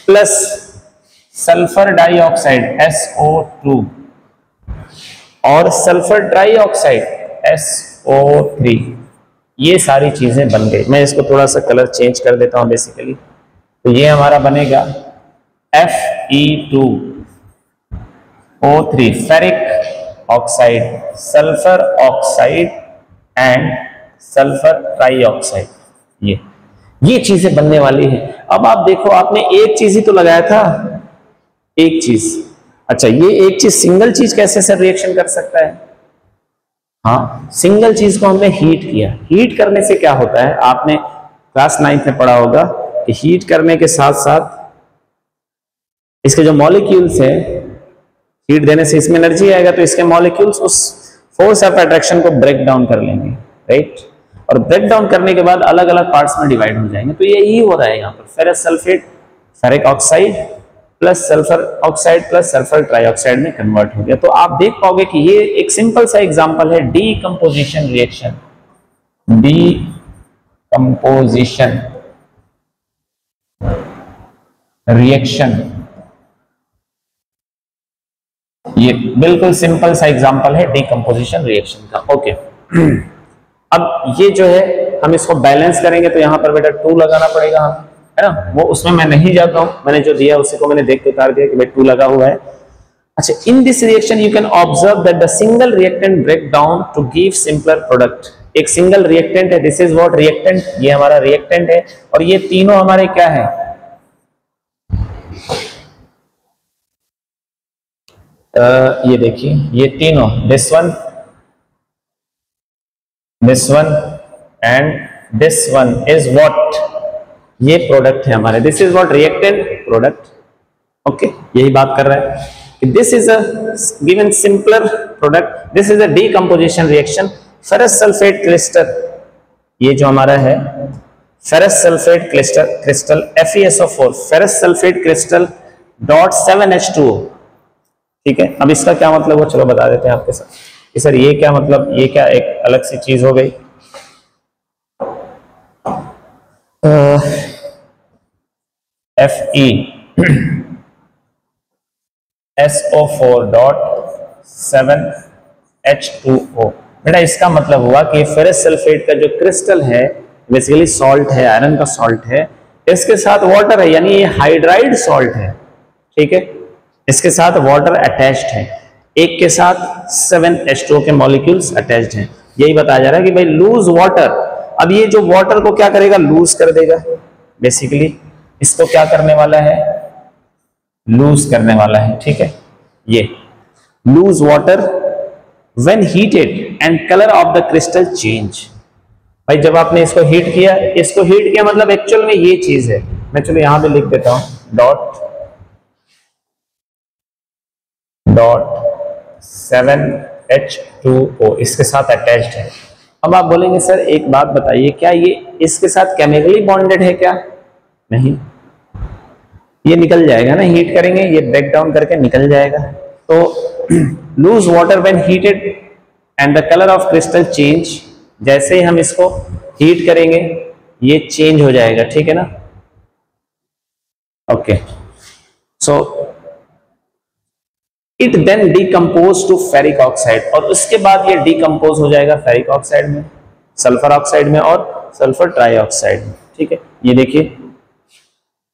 plus sulphur dioxide SO2 और सल्फर ट्राइऑक्साइड SO3, ये सारी चीजें बन गई। मैं इसको थोड़ा सा कलर चेंज कर देता हूं बेसिकली, तो ये हमारा बनेगा Fe2O3 ferric oxide, sulphur oxide and sulphur trioxide, ये चीजें बनने वाली है। अब आप देखो, आपने एक चीज ही तो लगाया था, एक चीज। अच्छा, ये एक चीज, सिंगल चीज कैसे सर रिएक्शन कर सकता है? हाँ, सिंगल चीज को हमने हीट किया। हीट करने से क्या होता है, आपने क्लास 9th में पढ़ा होगा कि हीट करने के साथ साथ इसके जो मॉलिक्यूल्स है, हीट देने से इसमें एनर्जी आएगा तो इसके मॉलिक्यूल्स उस फोर्स ऑफ अट्रैक्शन को ब्रेक डाउन कर लेंगे, राइट। और ब्रेक डाउन करने के बाद अलग अलग पार्ट्स में डिवाइड हो जाएंगे। तो यही हो रहा है यहाँ पर, ferrous sulphate ferric oxide plus sulphur oxide plus sulphur trioxide में कन्वर्ट हो गया। तो आप देख पाओगे कि ये एक सिंपल सा एग्जांपल है डीकंपोजिशन रिएक्शन, डीकंपोजिशन रिएक्शन, ये बिल्कुल सिंपल सा एग्जांपल है डीकंपोजिशन रिएक्शन का, ओके। अब ये जो है हम इसको बैलेंस करेंगे तो यहाँ पर बेटा 2 लगाना पड़ेगा, हम, है ना। वो उसमें मैं नहीं जाता हूँ, मैंने जो दिया उसी को मैंने देख के उतार दिया कि भाई 2 लगा हुआ है। अच्छा, in this reaction you can observe that the single reactant break down to give simpler product. एक सिंगल रिएक्टेंट है, दिस इज व्हाट रिएक्टेंट, ये हमारा रिएक्टेंट है, और ये तीनों हमारे क्या है, ये देखिए ये तीनों, this one and this one is what, ये प्रोडक्ट है हमारे, this is what reactant product, okay. यही बात कर रहा है कि this is a given simpler product, this is a decomposition reaction. Ferrous sulphate crystal, ये जो हमारा है ferrous sulphate crystal FeSO4 ferrous sulphate crystal dot 7H2O, ठीक है। अब इसका क्या मतलब हो, चलो बता देते हैं आपके साथ कि सर ये क्या मतलब, ये क्या एक अलग सी चीज हो गई। FeSO4.7H2O, बेटा इसका मतलब हुआ कि फेरस सल्फेट का जो क्रिस्टल है बेसिकली सॉल्ट है, आयरन का सॉल्ट है, इसके साथ वाटर है, यानी ये हाइड्राइड सॉल्ट है, ठीक है। इसके साथ वाटर अटैच्ड है, एक के साथ 7H2O के मॉलिक्यूल्स अटैच्ड हैं। यही बताया जा रहा है कि भाई लूज वाटर। अब ये जो वाटर को क्या करेगा, लूज कर देगा, बेसिकली इसको क्या करने वाला है, लूज करने वाला है। ठीक है, ये loose water when heated and colour of the crystal change. भाई जब आपने इसको हीट किया, इसको हीट किया मतलब एक्चुअल में ये चीज है। मैं चलो यहां पे लिख देता हूं डॉट 7H2O इसके साथ अटैच्ड है। अब आप बोलेंगे सर एक बात बताइए, क्या ये इसके साथ केमिकली बॉन्डेड है क्या? नहीं, ये निकल जाएगा ना, हीट करेंगे ये ब्रेक डाउन करके निकल जाएगा। तो loose water when heated and the colour of crystal change, जैसे ही हम इसको हीट करेंगे ये चेंज हो जाएगा। ठीक है ना, okay. So it then decompose to ferric oxide, और उसके बाद ये डिकम्पोज हो जाएगा फेरिक ऑक्साइड में, सल्फर ऑक्साइड में और सल्फर ट्राईऑक्साइड में। ठीक है, ये देखिए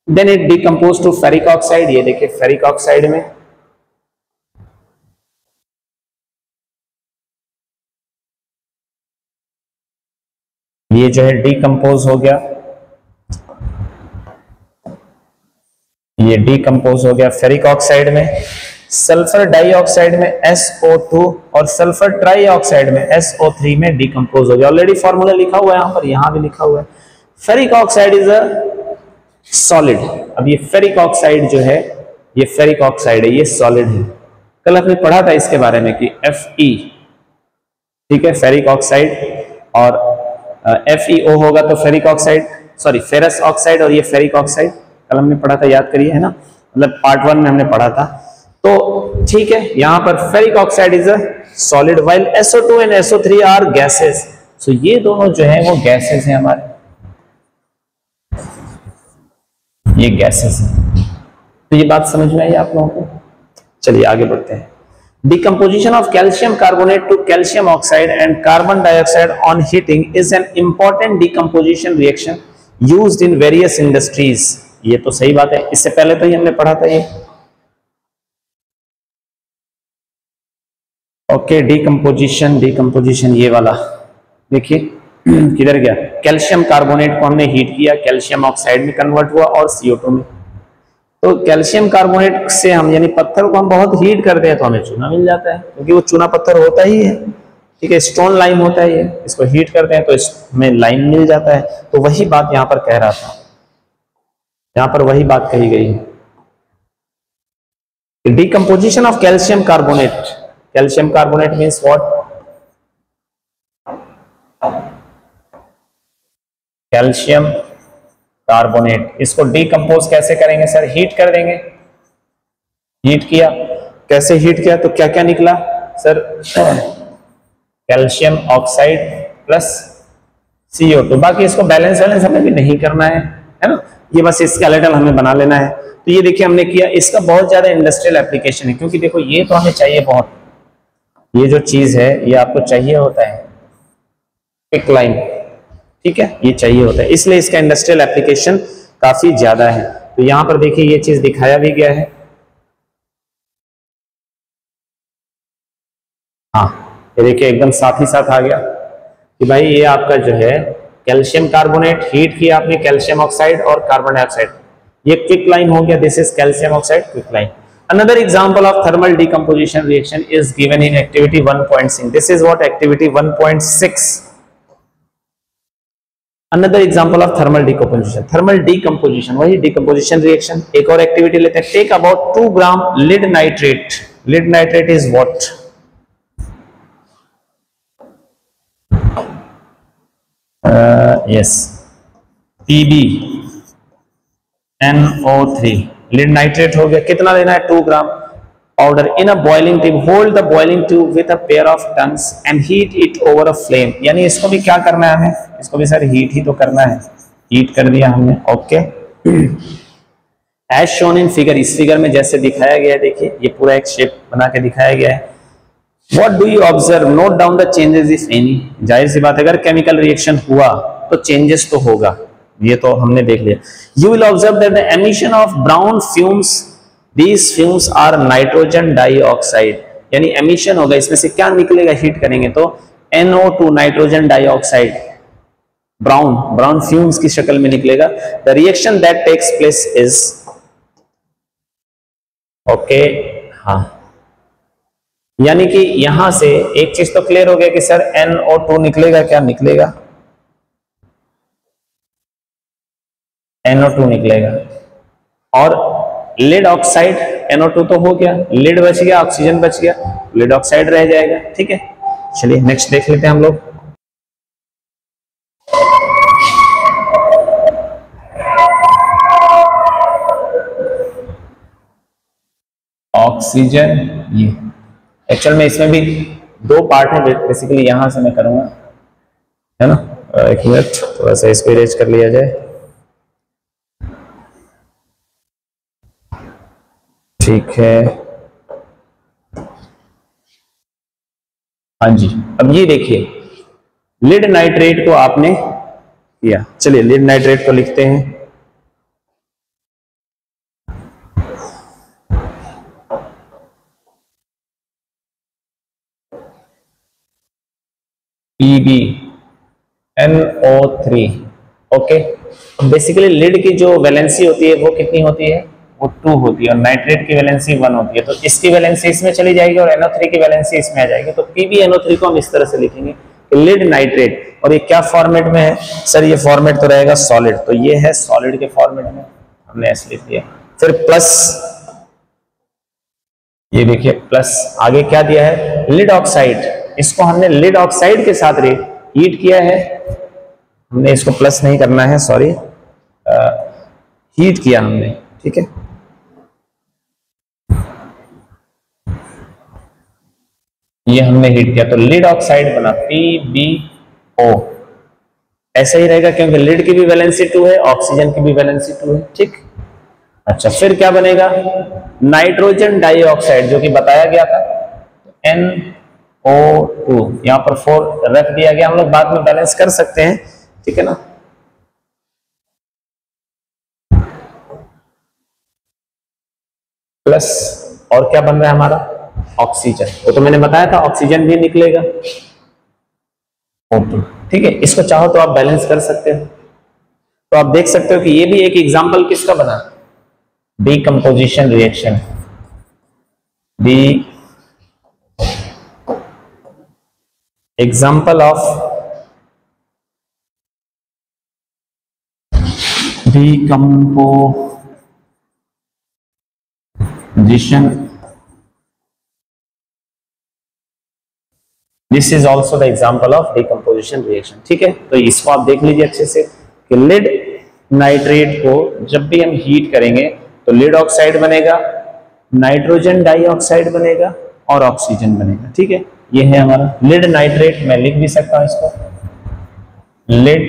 then it decompose to ferric oxide, ये देखिए फेरिक ऑक्साइड में, ये जो है डिकम्पोज हो गया, ये डिकम्पोज हो गया फेरिक ऑक्साइड में। सल्फर डाइऑक्साइड में SO2 और सल्फर ट्राईऑक्साइड में SO3 में डिकम्पोज हो गया। ऑलरेडी फॉर्मूला लिखा हुआ है यहां पर, यहां भी लिखा हुआ है। Ferric oxide is a solid. अब ये फेरिक ऑक्साइड जो है, ये फेरिक ऑक्साइड है, ये सॉलिड है। कल आपने पढ़ा था इसके बारे में कि Fe, ठीक है, फेरिक ऑक्साइड, और FeO होगा तो ferric oxide, sorry ferrous oxide, और ये फेरिक ऑक्साइड कल हमने पढ़ा था, याद करिए, है ना, मतलब पार्ट 1 में हमने पढ़ा था। तो ठीक है, यहां पर ferric oxide is a solid while SO2 and SO3 are gases. So ये दोनों जो है वो गैसेस हैं हमारे, ये गैसेस हैं। तो ये बात समझ में आई आप लोगों को? चलिए आगे बढ़ते हैं। Decomposition of calcium carbonate to calcium oxide and carbon dioxide on heating is an important decomposition reaction used in various industries. ये तो सही बात है, इससे पहले तो ही हमने पढ़ा था ये। ओके, डिकम्पोजिशन ये वाला देखिए किधर गया, कैल्शियम कार्बोनेट को हमने हीट किया, कैल्शियम ऑक्साइड में कन्वर्ट हुआ और CO2 में। तो कैल्शियम कार्बोनेट से हम, यानी पत्थर को हम बहुत हीट करते हैं तो हमें चूना मिल जाता है, क्योंकि वो चूना पत्थर होता ही है। ठीक है, स्टोन लाइम होता है ये, इसको हीट करते हैं तो इसमें लाइम मिल जाता है। तो वही बात यहां पर कह रहा था, यहां पर वही बात कही गई है। Decomposition of calcium carbonate means what? Calcium carbonate, इसको डिकम्पोज कैसे करेंगे सर? हीट कर देंगे। हीट किया, कैसे हीट किया तो क्या क्या निकला sir? Calcium oxide plus CO2। बाकी इसको बैलेंस हमें भी नहीं करना है ना, ये बस स्केलेटल हमें बना लेना है। तो ये देखिए हमने किया, इसका बहुत ज्यादा इंडस्ट्रियल एप्लीकेशन है, क्योंकि देखो ये तो हमें चाहिए बहुत, ये जो चीज है ये आपको चाहिए होता है, पिक लाइन, ठीक है, ये चाहिए होता है, इसलिए इसका इंडस्ट्रियल एप्लीकेशन काफी ज्यादा है। तो यहां पर देखिए ये चीज दिखाया भी गया है। हाँ, ये देखिए एकदम साथ ही साथ आ गया कि भाई ये आपका जो है कैल्शियम कार्बोनेट, हीट किया आपने कैल्शियम ऑक्साइड और कार्बन डाइऑक्साइड, ये क्विक लाइन हो गया, this is calcium oxide quick line. Another example of thermal decomposition reaction is given in activity 1.6. This is what activity 1.6. Another example of thermal decomposition. Thermal decomposition, वही decomposition reaction। एक और activity लेते हैं। Take about 2 gram lead nitrate. Lead nitrate is what? Yes, PbNO3। Lead nitrate हो गया, कितना लेना है? 2 ग्राम powder in a boiling tube, hold the boiling tube with a pair of tongues and heat it over a flame. यानी इसको भी क्या करना है हमें? इसको भी सर हीट ही तो करना है, हीट कर दिया हमने। Okay, as shown in figure, इस फिगर में जैसे दिखाया गया है, देखिए ये पूरा एक शेप बना के दिखाया गया है। What do you observe? Note down the changes if any. जाहिर सी बात है, अगर केमिकल रिएक्शन हुआ तो चेंजेस तो होगा, ये तो हमने देख लिया। You will observe that the emission of brown fumes, these fumes are nitrogen dioxide, यानी emission होगा, इसमें से क्या निकलेगा हीट करेंगे तो NO2 nitrogen dioxide brown fumes की शक्ल में निकलेगा। The reaction that takes place is okay. हाँ, यानी कि यहां से एक चीज तो क्लियर हो गया कि सर NO2 निकलेगा, क्या निकलेगा, NO2 निकलेगा। और लेड ऑक्साइड, NO2 तो हो गया, लेड बच गया, ऑक्सीजन बच गया, लेड ऑक्साइड रह जाएगा। ठीक है, चलिए नेक्स्ट देख लेते हैं हम लोग। ऑक्सीजन, ये एक्चुअल में इसमें भी दो पार्ट है बेसिकली, यहां से मैं करूंगा, है ना। एक मिनट, थोड़ा सा इसको इरेज कर लिया जाए। ठीक है, हाँ जी। अब ये देखिए, लिड नाइट्रेट को आपने किया, चलिए लिड नाइट्रेट को लिखते हैं। PbNO3। ओके, बेसिकली लिड की जो वैलेंसी होती है वो कितनी होती है, वो 2 होती है, और नाइट्रेट की वैलेंसी 1 होती है। तो इसकी वैलेंसी इसमें चली जाएगी और NO3 की वैलेंसी इसमें आ जाएगी। तो PbNO3 को हम इस तरह से लिखेंगे कि लिड नाइट्रेट, और ये क्या फॉर्मेट में है सर, ये फॉर्मेट तो रहेगा सॉलिड, तो ये है सॉलिड के फॉर्मेट में, हमने ऐसे लिख दिया। फिर प्लस, ये देखिए प्लस, आगे क्या दिया है, लिड ऑक्साइड, इसको हमने लिड ऑक्साइड के साथ हीट किया है, हमने इसको प्लस नहीं करना है, सॉरी, हीट किया हमने। ठीक है, ये हमने हीट किया तो लिड ऑक्साइड बना PbO। ऐसा ही रहेगा क्योंकि लिड की भी वैलेंसी 2 है, ऑक्सीजन की भी वैलेंसी 2 है। ठीक, अच्छा, फिर क्या बनेगा, नाइट्रोजन डाइऑक्साइड, जो कि बताया गया था NO2, यहां पर 4 रख दिया गया, हम लोग बाद में बैलेंस कर सकते हैं। ठीक है ना, प्लस, और क्या बन रहा है हमारा, ऑक्सीजन, वो तो मैंने बताया था ऑक्सीजन भी निकलेगा O2। ठीक है, इसको चाहो तो आप बैलेंस कर सकते हो। तो आप देख सकते हो कि ये भी एक एग्जांपल किसका बना, decomposition reaction, the example of decomposition, this is also the example of decomposition reaction. ठीक है, तो इसको आप देख लीजिए अच्छे से कि लिड नाइट्रेट को जब भी हम हीट करेंगे तो लिड ऑक्साइड बनेगा, नाइट्रोजन डाइऑक्साइड बनेगा और ऑक्सीजन बनेगा। ठीक है, ये है हमारा लिड नाइट्रेट, मैं लिख भी सकता हूं इसको, लिड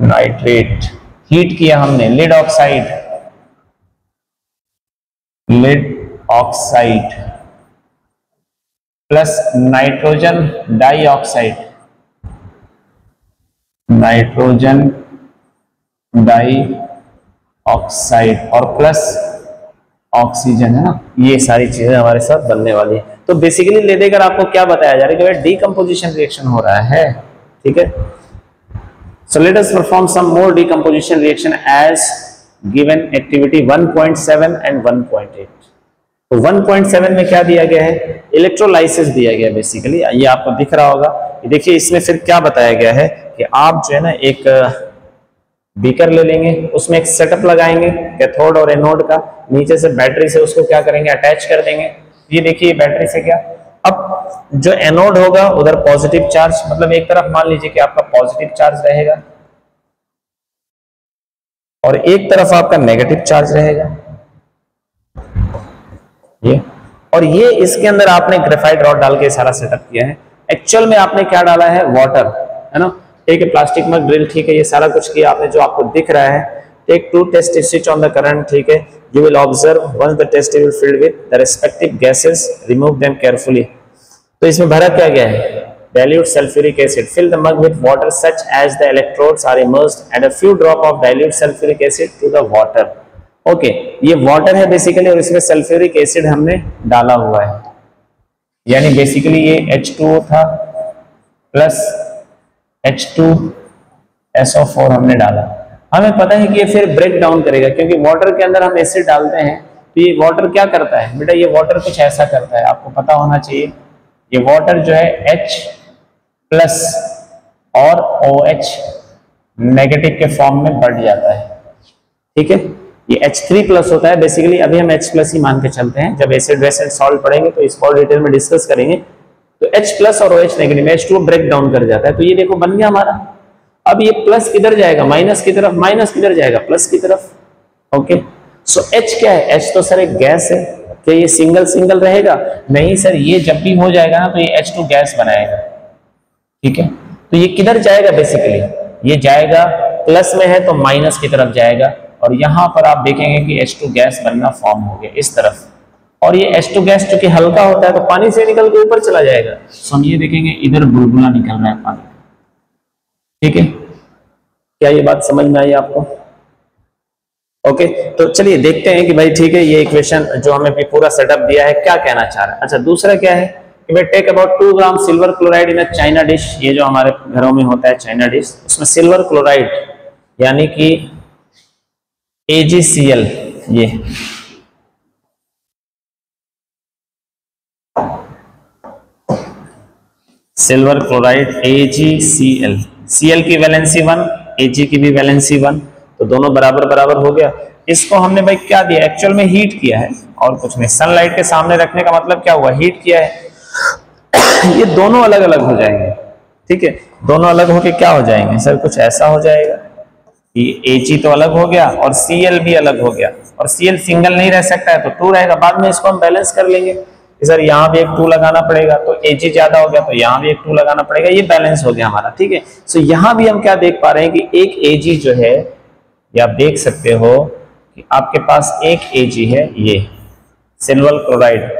नाइट्रेट, हीट किया हमने, lead oxide plus nitrogen dioxide और प्लस ऑक्सीजन, है ना। ये सारी चीजें हमारे साथ बनने वाली है। तो बेसिकली ले देकर आपको क्या बताया जा रहा है कि भाई डीकंपोजिशन रिएक्शन हो रहा है। ठीक है, so let us perform some more decomposition reaction as given activity 1.7 and 1.8। तो 1.7 में क्या दिया गया है, इलेक्ट्रोलाइसिस दिया गया है बेसिकली, ये आपको दिख रहा होगा। देखिए इसमें फिर क्या बताया गया है कि आप जो है ना एक बीकर ले लेंगे, उसमें एक सेटअप लगाएंगे कैथोड और एनोड का, नीचे से बैटरी से उसको क्या करेंगे, अटैच कर देंगे। ये देखिए बैटरी से क्या, अब जो एनोड होगा उधर पॉजिटिव चार्ज, मतलब एक तरफ मान लीजिए कि आपका पॉजिटिव चार्ज रहेगा और एक तरफ आपका नेगेटिव चार्ज रहेगा, ये, और ये इसके अंदर आपने ग्रेफाइट रॉड डाल के सारा सेटअप किया है। एक्चुअल में आपने क्या डाला है, वाटर, है ना। ठीक है, प्लास्टिक मग ड्रिल, ठीक है, ये सारा कुछ किया आपने जो आपको दिख रहा है। Take 2 test switch on the current, ठीक है, you will observe once the test tube filled with the respective gases, remove them carefully। तो इसमें भरा क्या गया है, dilute sulfuric acid, fill the mug with water such as the electrodes are immersed, add a few drop of dilute sulfuric acid to the water। Okay, ये water है basically और इसमें सल्फ्यूरिक एसिड हमने डाला हुआ है। यानी बेसिकली ये H2O था प्लस H2SO4 हमने डाला। हमें पता है कि ये फिर ब्रेक डाउन करेगा, क्योंकि वाटर के अंदर हम एसिड डालते हैं तो ये वाटर क्या करता है बेटा, ये वाटर कुछ ऐसा करता है, आपको पता होना चाहिए। ये वाटर जो है H प्लस और OH नेगेटिव के फॉर्म में बढ़ जाता है, ठीक है। ये H3 प्लस होता है बेसिकली, अभी हम H प्लस ही मान के चलते हैं, जब एसिड वेसिड सॉल्व पढ़ेंगे तो इसको डिटेल में डिस्कस करेंगे। तो H प्लस और OH नेगेटिव में H2O ब्रेक डाउन कर जाता है, तो ये देखो बन गया हमारा। अब ये प्लस किधर जाएगा, माइनस की तरफ, माइनस किधर जाएगा, प्लस की तरफ। ओके, सो H क्या है, H तो सर एक गैस है, क्या ये सिंगल सिंगल रहेगा? नहीं सर, ये जब भी हो जाएगा ना तो ये H2 गैस बनाएगा, ठीक है। तो ये किधर जाएगा बेसिकली, ये जाएगा प्लस में है तो माइनस की तरफ जाएगा, और यहां पर आप देखेंगे कि H2 गैस बनना फॉर्म हो गया इस तरफ, और ये H2 गैस चूंकि हल्का होता है तो पानी से निकल के ऊपर चला जाएगा। सो हम ये देखेंगे इधर बुलबुला निकल रहा है पानी, ठीक है। क्या ये बात समझ में आई आपको? ओके, तो चलिए देखते हैं कि भाई ठीक है, ये इक्वेशन जो हमें भी पूरा सेटअप दिया है क्या कहना चाह रहा है। अच्छा, दूसरा क्या है कि भाई take about 2 gram silver chloride in a china dish. ये जो हमारे घरों में होता है चाइना डिश, उसमें सिल्वर क्लोराइड यानी कि AgCl, ये सिल्वर क्लोराइड AgCl, Cl की वैलेंसी 1, Ag की भी वैलेंसी 1, तो दोनों बराबर बराबर हो गया। इसको हमने भाई क्या दिया, एक्चुअल में हीट किया है और कुछ नहीं। सनलाइट के सामने रखने का मतलब क्या हुआ, हीट किया है। ये दोनों अलग अलग हो जाएंगे, ठीक है। दोनों अलग होके क्या हो जाएंगे सर, कुछ ऐसा हो जाएगा कि Ag तो अलग हो गया और Cl भी अलग हो गया, और Cl सिंगल नहीं रह सकता है तो 2 रहेगा। बाद में इसको हम बैलेंस कर लेंगे, सर यहाँ भी एक 2 लगाना पड़ेगा, तो Ag ज्यादा हो गया तो यहाँ भी एक 2 लगाना पड़ेगा, ये बैलेंस हो गया हमारा, ठीक है। सो यहाँ भी हम क्या देख पा रहे हैं कि एक Ag जो है, या आप देख सकते हो कि आपके पास एक Ag है, ये सिल्वर क्लोराइड,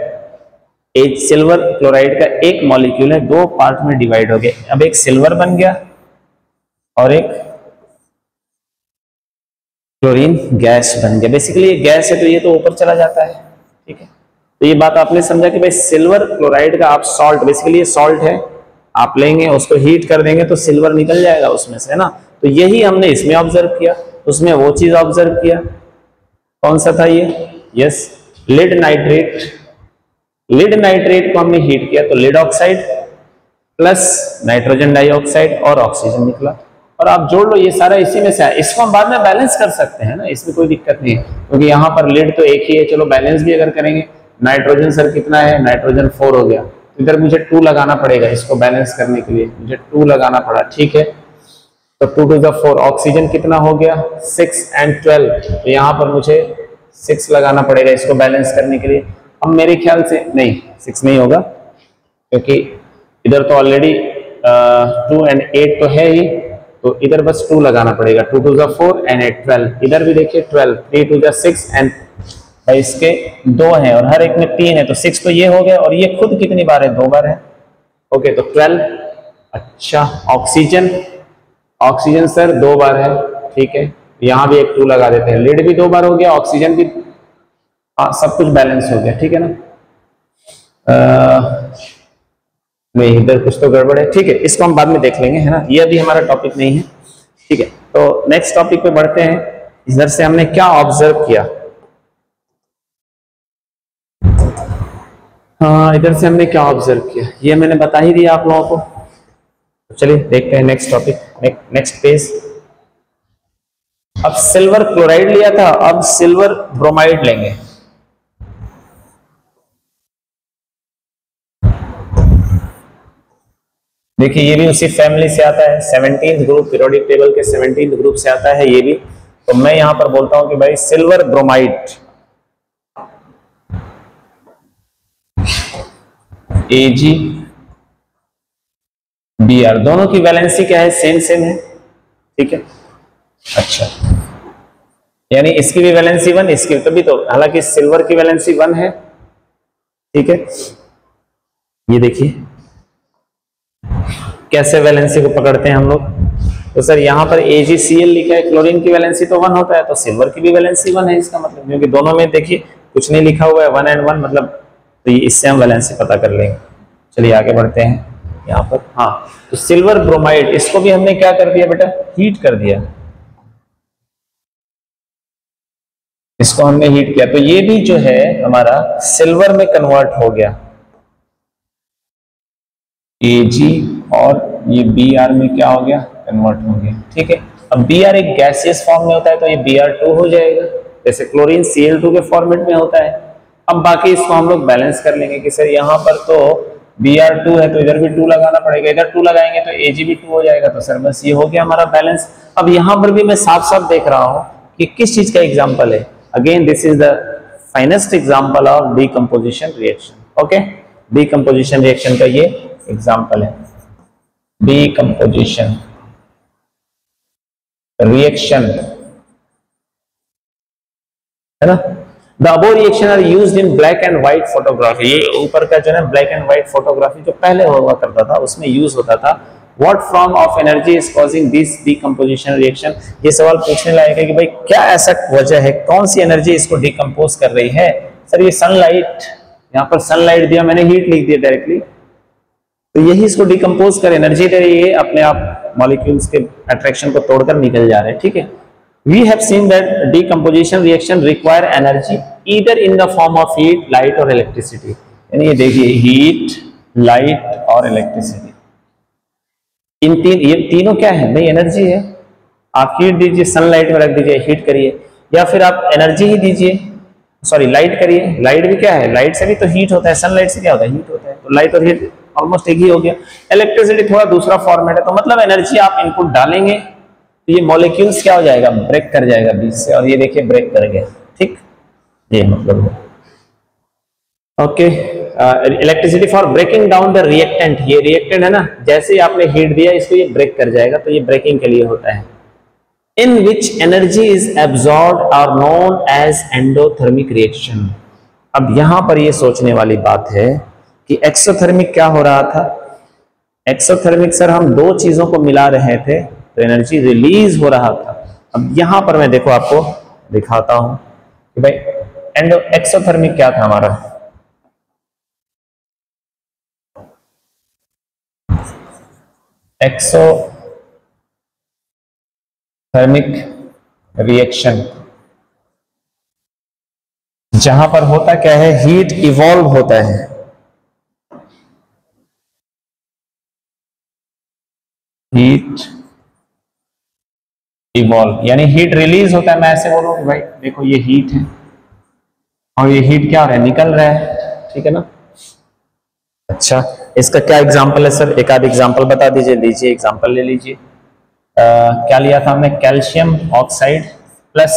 सिल्वर क्लोराइड का एक मॉलिक्यूल है, 2 पार्ट में डिवाइड हो गए। अब एक सिल्वर बन गया और एक क्लोरीन गैस बन गया। बेसिकली ये गैस है तो ये तो ऊपर चला जाता है, ठीक है। तो ये बात आपने समझा कि भाई सिल्वर क्लोराइड का आप सॉल्ट, बेसिकली ये सॉल्ट है, आप लेंगे उसको हीट कर देंगे तो सिल्वर निकल जाएगा उसमें से, है ना। तो यही हमने इसमें ऑब्जर्व किया, उसमें वो चीज ऑब्जर्व किया। कौन सा था ये, yes, lead nitrate. Lead nitrate को हमने हीट किया तो lead oxide plus nitrogen dioxide और ऑक्सीजन निकला। और आप जोड़ लो, ये सारा इसी में से है। इसको हम बाद में बैलेंस कर सकते हैं ना, इसमें कोई दिक्कत नहीं है, क्योंकि यहाँ पर लिड तो एक ही है। चलो बैलेंस भी अगर करेंगे, नाइट्रोजन सर कितना है, नाइट्रोजन 4 हो गया, इधर मुझे 2 लगाना पड़ेगा इसको बैलेंस करने के लिए, मुझे 2 लगाना पड़ा, ठीक है। तो 2 to the 4, ऑक्सीजन कितना हो गया 6 and 12, तो यहाँ पर मुझे 6 लगाना पड़ेगा इसको बैलेंस करने के लिए। अब मेरे ख्याल से नहीं, 6 नहीं होगा, क्योंकि इधर तो ऑलरेडी 2 and 8 तो है ही, तो इधर बस 2 लगाना पड़ेगा। 2 to the 4 and 8 12, इधर भी देखिए 12, 3 to the 6 and इसके 2 हैं और हर एक में 3 है, तो 6 तो ये हो गया, और ये खुद कितनी बार है, 2 बार है। ओके, तो 12। अच्छा, ऑक्सीजन, ऑक्सीजन सर 2 बार है, ठीक है, यहाँ भी एक 2 लगा देते हैं। लिड भी 2 बार हो गया, ऑक्सीजन भी, सब कुछ बैलेंस हो गया, ठीक है ना। नहीं, इधर कुछ तो गड़बड़ है, ठीक है, इसको हम बाद में देख लेंगे, है ना, ये अभी हमारा टॉपिक नहीं है, ठीक है। तो नेक्स्ट टॉपिक पे बढ़ते हैं। इधर से हमने क्या ऑब्जर्व किया, हाँ, इधर से हमने क्या ऑब्जर्व किया ये मैंने बता ही दिया आप लोगों को। तो चलिए देखते हैं नेक्स्ट टॉपिक, नेक्स्ट पेज। अब सिल्वर क्लोराइड लिया था, अब सिल्वर ब्रोमाइड लेंगे। देखिए ये भी उसी फैमिली से आता है, 17th ग्रुप, पीरियोडिक टेबल के 17th ग्रुप से आता है ये भी। तो मैं यहां पर बोलता हूं कि भाई सिल्वर ब्रोमाइड AgBr, दोनों की वैलेंसी क्या है, सेम सेम है, ठीक है। अच्छा, यानी इसकी भी वैलेंसी 1, इसकी तभी तो, हालांकि सिल्वर की वैलेंसी 1 है, ठीक है। ये देखिए कैसे वैलेंसी को पकड़ते हैं हम लोग। तो सर यहाँ पर AgCl लिखा है, क्लोरीन की वैलेंसी तो 1 होता है, तो सिल्वर की भी वैलेंसी 1 है, इसका मतलब, क्योंकि दोनों में देखिए कुछ नहीं लिखा हुआ है, 1 and 1 मतलब, तो ये इससे हम वैलेंसी पता कर लेंगे। चलिए आगे बढ़ते हैं यहाँ पर। हाँ, तो सिल्वर ब्रोमाइड, इसको भी हमने क्या कर दिया बेटा, हीट कर दिया, इसको हमने हीट किया, तो ये भी जो है हमारा सिल्वर में कन्वर्ट हो गया, Ag, और ये Br में क्या हो गया, कन्वर्ट हो गया। ठीक है, अब Br एक गैसियस फॉर्म में होता है तो ये Br2 हो जाएगा, जैसे क्लोरीन Cl2 के फॉर्मेट में होता है। अब बाकी इसको हम लोग बैलेंस कर लेंगे कि सर यहाँ पर तो Br2 है तो इधर भी 2 लगाना पड़ेगा, इधर 2 लगाएंगे तो Ag भी 2 हो जाएगा, तो सर बस ये हो गया हमारा बैलेंस। अब यहाँ पर भी मैं साफ साफ देख रहा हूँ कि किस चीज का एग्जाम्पल है। Again this is the finest example of decomposition reaction. Okay, decomposition reaction का ये एग्जाम्पल है, डीकम्पोजिशन रिएक्शन, है ना। The above reaction are used in black and white photography, ये ऊपर का जो है ब्लैक एंड व्हाइट फोटोग्राफी जो पहले हुआ करता था उसमें यूज होता था। What form of energy is causing this decomposition reaction, ये सवाल पूछने लायक है कि भाई क्या ऐसा वजह है, कौन सी एनर्जी इसको डीकम्पोज कर रही है। सर ये सनलाइट, यहाँ पर सनलाइट दिया, मैंने हीट लिख दिया डायरेक्टली, तो यही इसको डिकम्पोज कर एनर्जी दे रही है, अपने आप मॉलिक्यूल्स के अट्रैक्शन को तोड़कर निकल जा रहे हैं। ठीक है, we have seen that decomposition reaction require energy either in the form of heat, light और इलेक्ट्रिसिटी। यानी ये देखिए हीट, लाइट और इलेक्ट्रिसिटी, इन ये तीनों क्या है भाई, एनर्जी है। आप हीट दीजिए, सनलाइट में रख दीजिए, हीट करिए, या फिर आप एनर्जी ही दीजिए, सॉरी लाइट करिए, लाइट भी क्या है, लाइट से भी तो हीट होता है, सनलाइट से क्या होता है, हीट होता है, तो लाइट और हीट ऑलमोस्ट एक ही हो गया। इलेक्ट्रिसिटी थोड़ा दूसरा फॉर्मेट है, तो मतलब एनर्जी आप इनपुट डालेंगे तो ये मॉलिक्यूल्स क्या हो जाएगा, ब्रेक कर जाएगा बीच से, और ये देखिए ब्रेक कर गया। ठीक, ये मतलब है। Okay, electricity for breaking down the reactant, ये रिएक्टेंट है ना, जैसे ही आपने हीट दिया इसको ये ब्रेक कर जाएगा, तो ये ब्रेकिंग के लिए होता है। in which energy is absorbed are known as endothermic reaction। अब यहां पर ये सोचने वाली बात है कि एक्सोथर्मिक क्या हो रहा था, एक्सोथर्मिक सर हम दो चीजों को मिला रहे थे तो एनर्जी रिलीज हो रहा था। अब यहां पर मैं देखो आपको दिखाता हूं कि भाई एक्सोथर्मिक क्या था हमारा, एक्सोथर्मिक रिएक्शन जहां पर होता क्या है, हीट इवॉल्व होता है, हीट इवॉल्व यानी हीट रिलीज होता है। मैं ऐसे बोलूं कि भाई देखो ये हीट है और ये हीट क्या हो रहा है, निकल रहा है, ठीक है ना। अच्छा, इसका क्या एग्जांपल है सर, एक आध एग्जांपल बता दीजिए, लीजिए एग्जांपल ले लीजिए। क्या लिया था हमने, कैल्शियम ऑक्साइड प्लस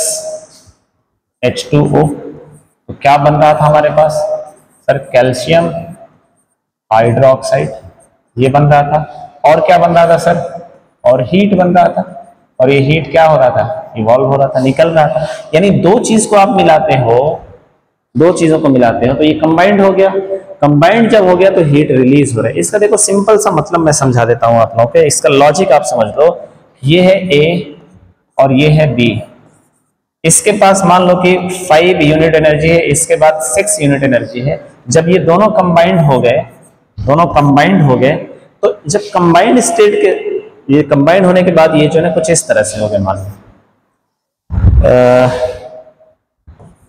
H2O, तो क्या बन रहा था हमारे पास सर, कैल्शियम हाइड्रोक्साइड ये बन रहा था, और क्या बन रहा था सर, और हीट बन रहा था, और ये हीट क्या हो रहा था, इवॉल्व हो रहा था, निकल रहा था। यानी दो चीज को आप मिलाते हो, दो चीजों को मिलाते हो तो ये कंबाइंड हो गया, कंबाइंड जब हो गया तो हीट रिलीज हो रहा है। इसका देखो सिंपल सा मतलब मैं समझा देता हूं आप लोगों को, इसका लॉजिक आप समझ लो। ये है A और ये है B, इसके पास मान लो कि 5 यूनिट एनर्जी है, इसके बाद 6 यूनिट एनर्जी है। जब ये दोनों कंबाइंड हो गए, दोनों कंबाइंड हो गए, तो जब कंबाइंड स्टेट के, ये कंबाइंड होने के बाद ये जो है कुछ इस तरह से हो गए, मान लो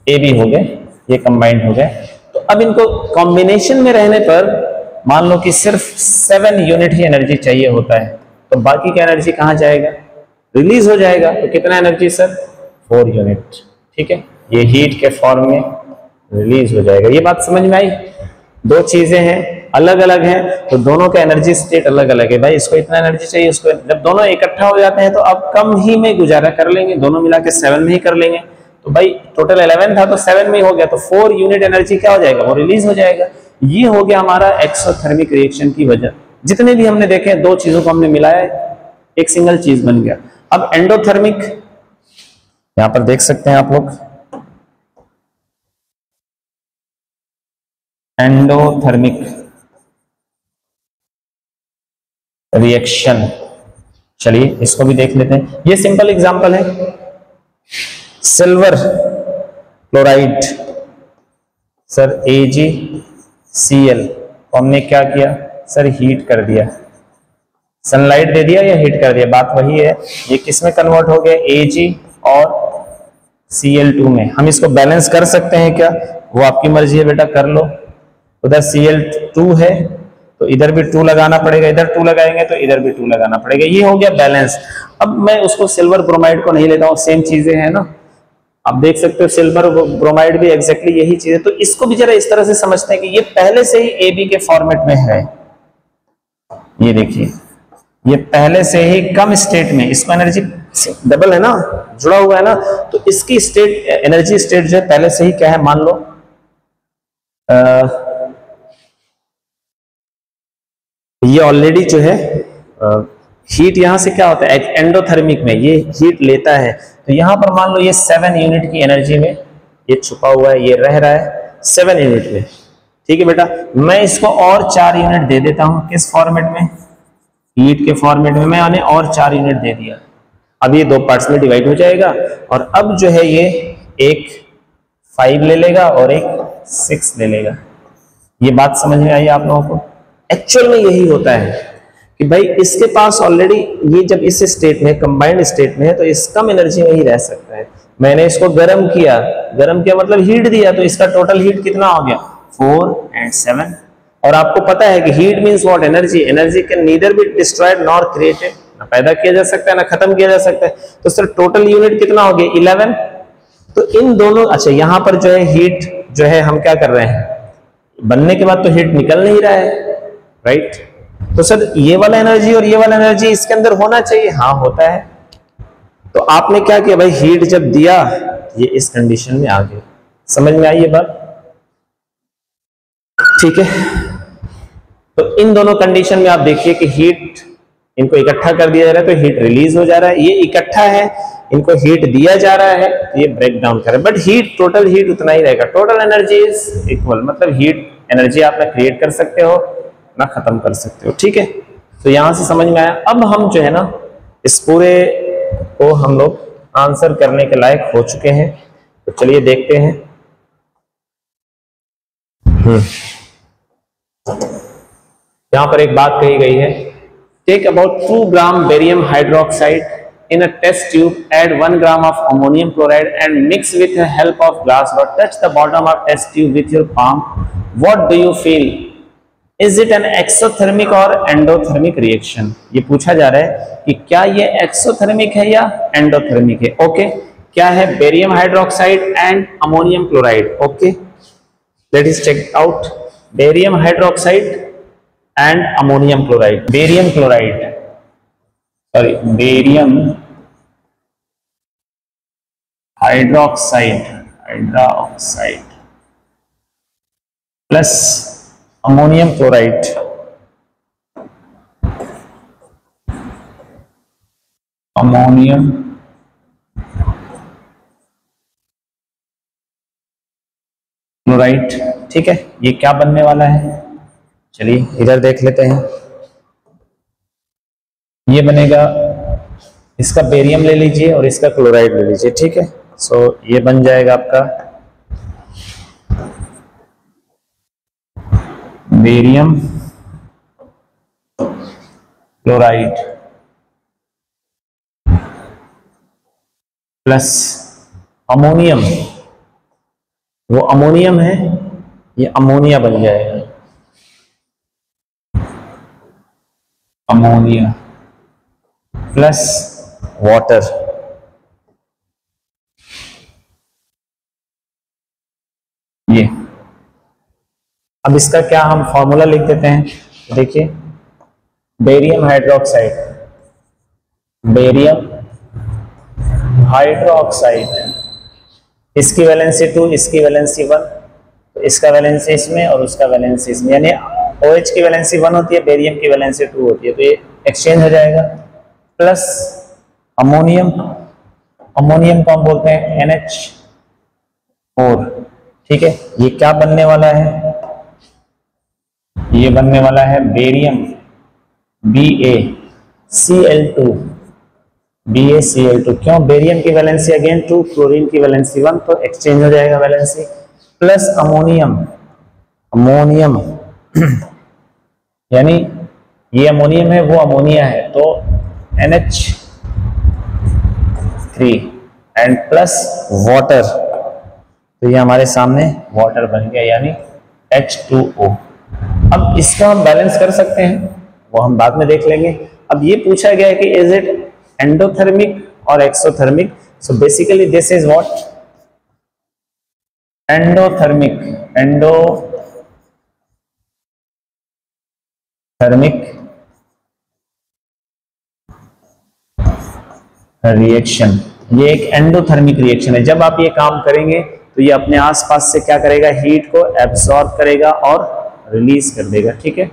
A B हो गए, ये कंबाइंड हो गए। तो अब इनको कॉम्बिनेशन में रहने पर मान लो कि सिर्फ 7 यूनिट ही एनर्जी चाहिए होता है, तो बाकी का एनर्जी कहां जाएगा, रिलीज हो जाएगा। तो कितना एनर्जी सर, 4 यूनिट, ठीक है, ये हीट के फॉर्म में रिलीज हो जाएगा। ये बात समझ में आई, दो चीजें हैं अलग अलग हैं तो दोनों का एनर्जी स्टेट अलग अलग है। भाई इसको इतना एनर्जी चाहिए, इसको, जब दोनों इकट्ठा हो जाते हैं तो अब कम ही में गुजारा कर लेंगे, दोनों मिला के 7 में ही कर लेंगे। तो भाई टोटल 11 था तो 7 में ही हो गया, तो 4 यूनिट एनर्जी क्या हो जाएगा, वो रिलीज हो जाएगा। ये हो गया हमारा एक्सोथर्मिक रिएक्शन की वजह। जितने भी हमने देखे दो चीजों को हमने मिलाया, एक सिंगल चीज बन गया। अब एंडोथर्मिक, यहां पर देख सकते हैं आप लोग, एंडोथर्मिक रिएक्शन, चलिए इसको भी देख लेते हैं। ये सिंपल एग्जांपल है, सिल्वर क्लोराइड सर AgCl तो हमने क्या किया सर, हीट कर दिया, सनलाइट दे दिया या हीट कर दिया, बात वही है। ये किस में कन्वर्ट हो गया, Ag और Cl2 में। हम इसको बैलेंस कर सकते हैं क्या, वो आपकी मर्जी है बेटा, कर लो। उधर Cl2 है तो इधर भी 2 लगाना पड़ेगा, इधर 2 लगाएंगे तो इधर भी 2 लगाना पड़ेगा, ये हो गया बैलेंस। अब मैं उसको सिल्वर ब्रोमाइड को नहीं लेता हूँ, सेम चीजें हैं ना, आप देख सकते हो सिल्वर ब्रोमाइड भी एग्जैक्टली यही चीज है। तो इसको भी जरा इस तरह से समझते हैं कि ये पहले से ही AB के फॉर्मेट में है। ये देखिए, ये पहले से ही कम स्टेट में, इसको एनर्जी डबल है ना, जुड़ा हुआ है ना, तो इसकी स्टेट, एनर्जी स्टेट जो है पहले से ही क्या है, मान लो ये ऑलरेडी जो है हीट यहां से क्या होता है, एंडोथर्मिक में ये हीट लेता है। तो यहां पर मान लो ये 7 यूनिट की एनर्जी में ये छुपा हुआ है, ये रह रहा है 7 यूनिट में। ठीक है बेटा, मैं इसको और 4 यूनिट दे देता हूं, किस फॉर्मेट में, हीट के फॉर्मेट में मैंने और 4 यूनिट दे दिया। अब ये 2 पार्ट्स में डिवाइड हो जाएगा और अब जो है ये एक 5 ले लेगा और एक 6 ले लेगा। ये बात समझ में आई आप लोगों को? एक्चुअल में यही होता है कि भाई इसके पास ऑलरेडी ये जब इस स्टेट में, कंबाइंड स्टेट में है, तो इस कम एनर्जी में ही रह सकता है। मैंने इसको गर्म किया मतलब हीट दिया, तो इसका टोटल हीट कितना हो गया, 4 और 7। और आपको पता है कि heat means what, energy. Energy can neither be destroyed nor created, ना पैदा किया जा सकता है ना खत्म किया जा सकता है। तो सर टोटल यूनिट कितना हो गया, 11। तो इन दोनों, अच्छा यहां पर जो है हीट जो है हम क्या कर रहे हैं, बनने के बाद तो हीट निकल नहीं रहा है, राइट। तो सर ये वाला एनर्जी और ये वाला एनर्जी इसके अंदर होना चाहिए, हाँ होता है। तो आपने क्या किया भाई, हीट जब दिया ये इस कंडीशन में आ गया। समझ में आई ये बात? ठीक है, तो इन दोनों कंडीशन में आप देखिए कि हीट, इनको इकट्ठा कर दिया जा रहा है तो हीट रिलीज हो जा रहा है, ये इकट्ठा है, इनको हीट दिया जा रहा है तो ये ब्रेक डाउन कर रहा है, बट हीट, टोटल हीट उतना ही रहेगा। टोटल एनर्जी इज इक्वल, मतलब हीट एनर्जी आप ना क्रिएट कर सकते हो ना खत्म कर सकते हो। ठीक है, तो यहां से समझ में आया। अब हम जो है ना इस पूरे को हम लोग आंसर करने के लायक हो चुके हैं, तो चलिए देखते हैं। यहां पर एक बात कही गई है, take about 2 gram barium hydroxide in a test tube, add 1 gram of ammonium chloride and mix with the help of glass rod. Touch the bottom of test tube with your palm. What do you feel? Is it an exothermic or endothermic reaction? ये पूछा जा रहा है कि क्या ये exothermic है या एंडोथर्मिक है। ओके, क्या है, barium hydroxide and ammonium chloride. Okay, let us check out, barium hydroxide and ammonium chloride. Barium chloride, sorry, barium hydroxide plus ammonium chloride, ammonium chloride. ठीक है, ये क्या बनने वाला है, चलिए इधर देख लेते हैं। ये बनेगा, इसका बेरियम ले लीजिए और इसका क्लोराइड ले लीजिए। ठीक है, सो ये बन जाएगा आपका बेरियम क्लोराइड प्लस अमोनियम, वो अमोनियम है, ये अमोनिया बन जाएगा, अमोनिया प्लस वाटर। ये अब इसका क्या हम फॉर्मूला लिख देते हैं, देखिए बेरियम हाइड्रोक्साइड, बेरियम हाइड्रोक्साइड, इसकी वैलेंसी 2, इसकी वैलेंसी 1, तो इसका वैलेंसी इसमें और उसका वैलेंसी इसमें, यानी OH की वैलेंसी 1 होती है, बेरियम की वैलेंसी 2 होती है, तो ये एक्सचेंज हो जाएगा। प्लस अमोनियम, अमोनियम को हम बोलते हैं NH4। ठीक है, ये क्या बनने वाला है, ये बनने वाला है बेरियम BaCl2, BaCl2। क्यों, बेरियम की वैलेंसी अगेन 2, क्लोरीन की वैलेंसी 1, तो एक्सचेंज हो जाएगा वैलेंसी। प्लस अमोनियम, अमोनियम यानी ये अमोनियम है, वो अमोनिया है, तो NH3 एंड प्लस वाटर, तो ये हमारे सामने वाटर बन गया यानी H2O। अब इसको हम बैलेंस कर सकते हैं, वो हम बाद में देख लेंगे। अब ये पूछा गया है कि इज इट एंडोथर्मिक और exothermic. So basically this is what endothermic reaction. ये एक एंडोथर्मिक रिएक्शन है। जब आप ये काम करेंगे तो ये अपने आसपास से क्या करेगा, हीट को एब्सॉर्ब करेगा और रिलीज कर देगा। ठीक है,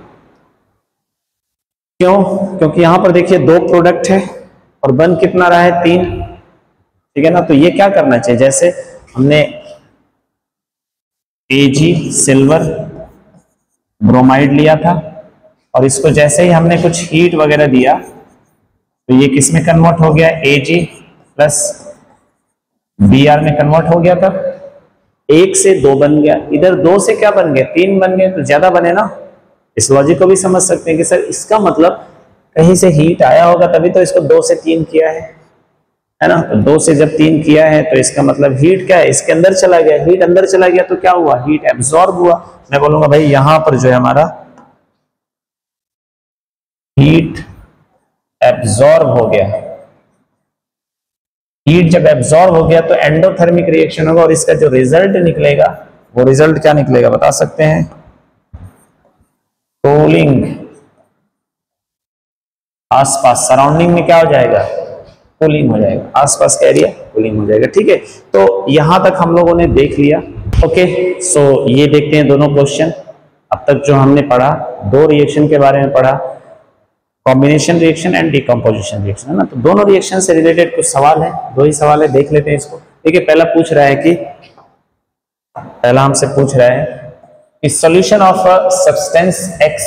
क्यों? क्योंकि यहां पर देखिए दो प्रोडक्ट है और बन कितना रहा है, 3। ठीक है ना, तो ये क्या करना चाहिए, जैसे हमने Ag सिल्वर ब्रोमाइड लिया था और इसको जैसे ही हमने कुछ हीट वगैरह दिया तो ये किस में कन्वर्ट हो गया, Ag प्लस Br में कन्वर्ट हो गया था। 1 से 2 बन गया, इधर 2 से क्या बन गया, 3 बन गए, तो ज्यादा बने ना। इस लॉजिक को भी समझ सकते हैं कि सर इसका मतलब कहीं से हीट आया होगा तभी तो इसको 2 से 3 किया है ना। तो 2 से जब 3 किया है तो इसका मतलब हीट क्या है, इसके अंदर चला गया। हीट अंदर चला गया तो क्या हुआ, हीट एब्सॉर्ब हुआ। मैं बोलूंगा भाई यहां पर जो है हमारा हीट एब्सॉर्ब हो गया। हीट जब एब्सॉर्ब हो गया तो एंडोथर्मिक रिएक्शन होगा और इसका जो रिजल्ट निकलेगा वो रिजल्ट क्या निकलेगा बता सकते हैं, कूलिंग। आसपास सराउंडिंग में क्या हो जाएगा, कूलिंग हो जाएगा, आसपास का एरिया कूलिंग हो जाएगा। ठीक है, तो यहां तक हम लोगों ने देख लिया। ओके, सो ये देखते हैं दोनों क्वेश्चन। अब तक जो हमने पढ़ा, 2 रिएक्शन के बारे में पढ़ा, combination reaction and decomposition reaction, है ना। तो दोनों रिएक्शन से रिलेटेड कुछ सवाल है, 2 ही सवाल है, देख लेते हैं इसको। देखिए पहला पूछ रहा है कि, पहला हमसे पूछ रहा है कि solution of a substance X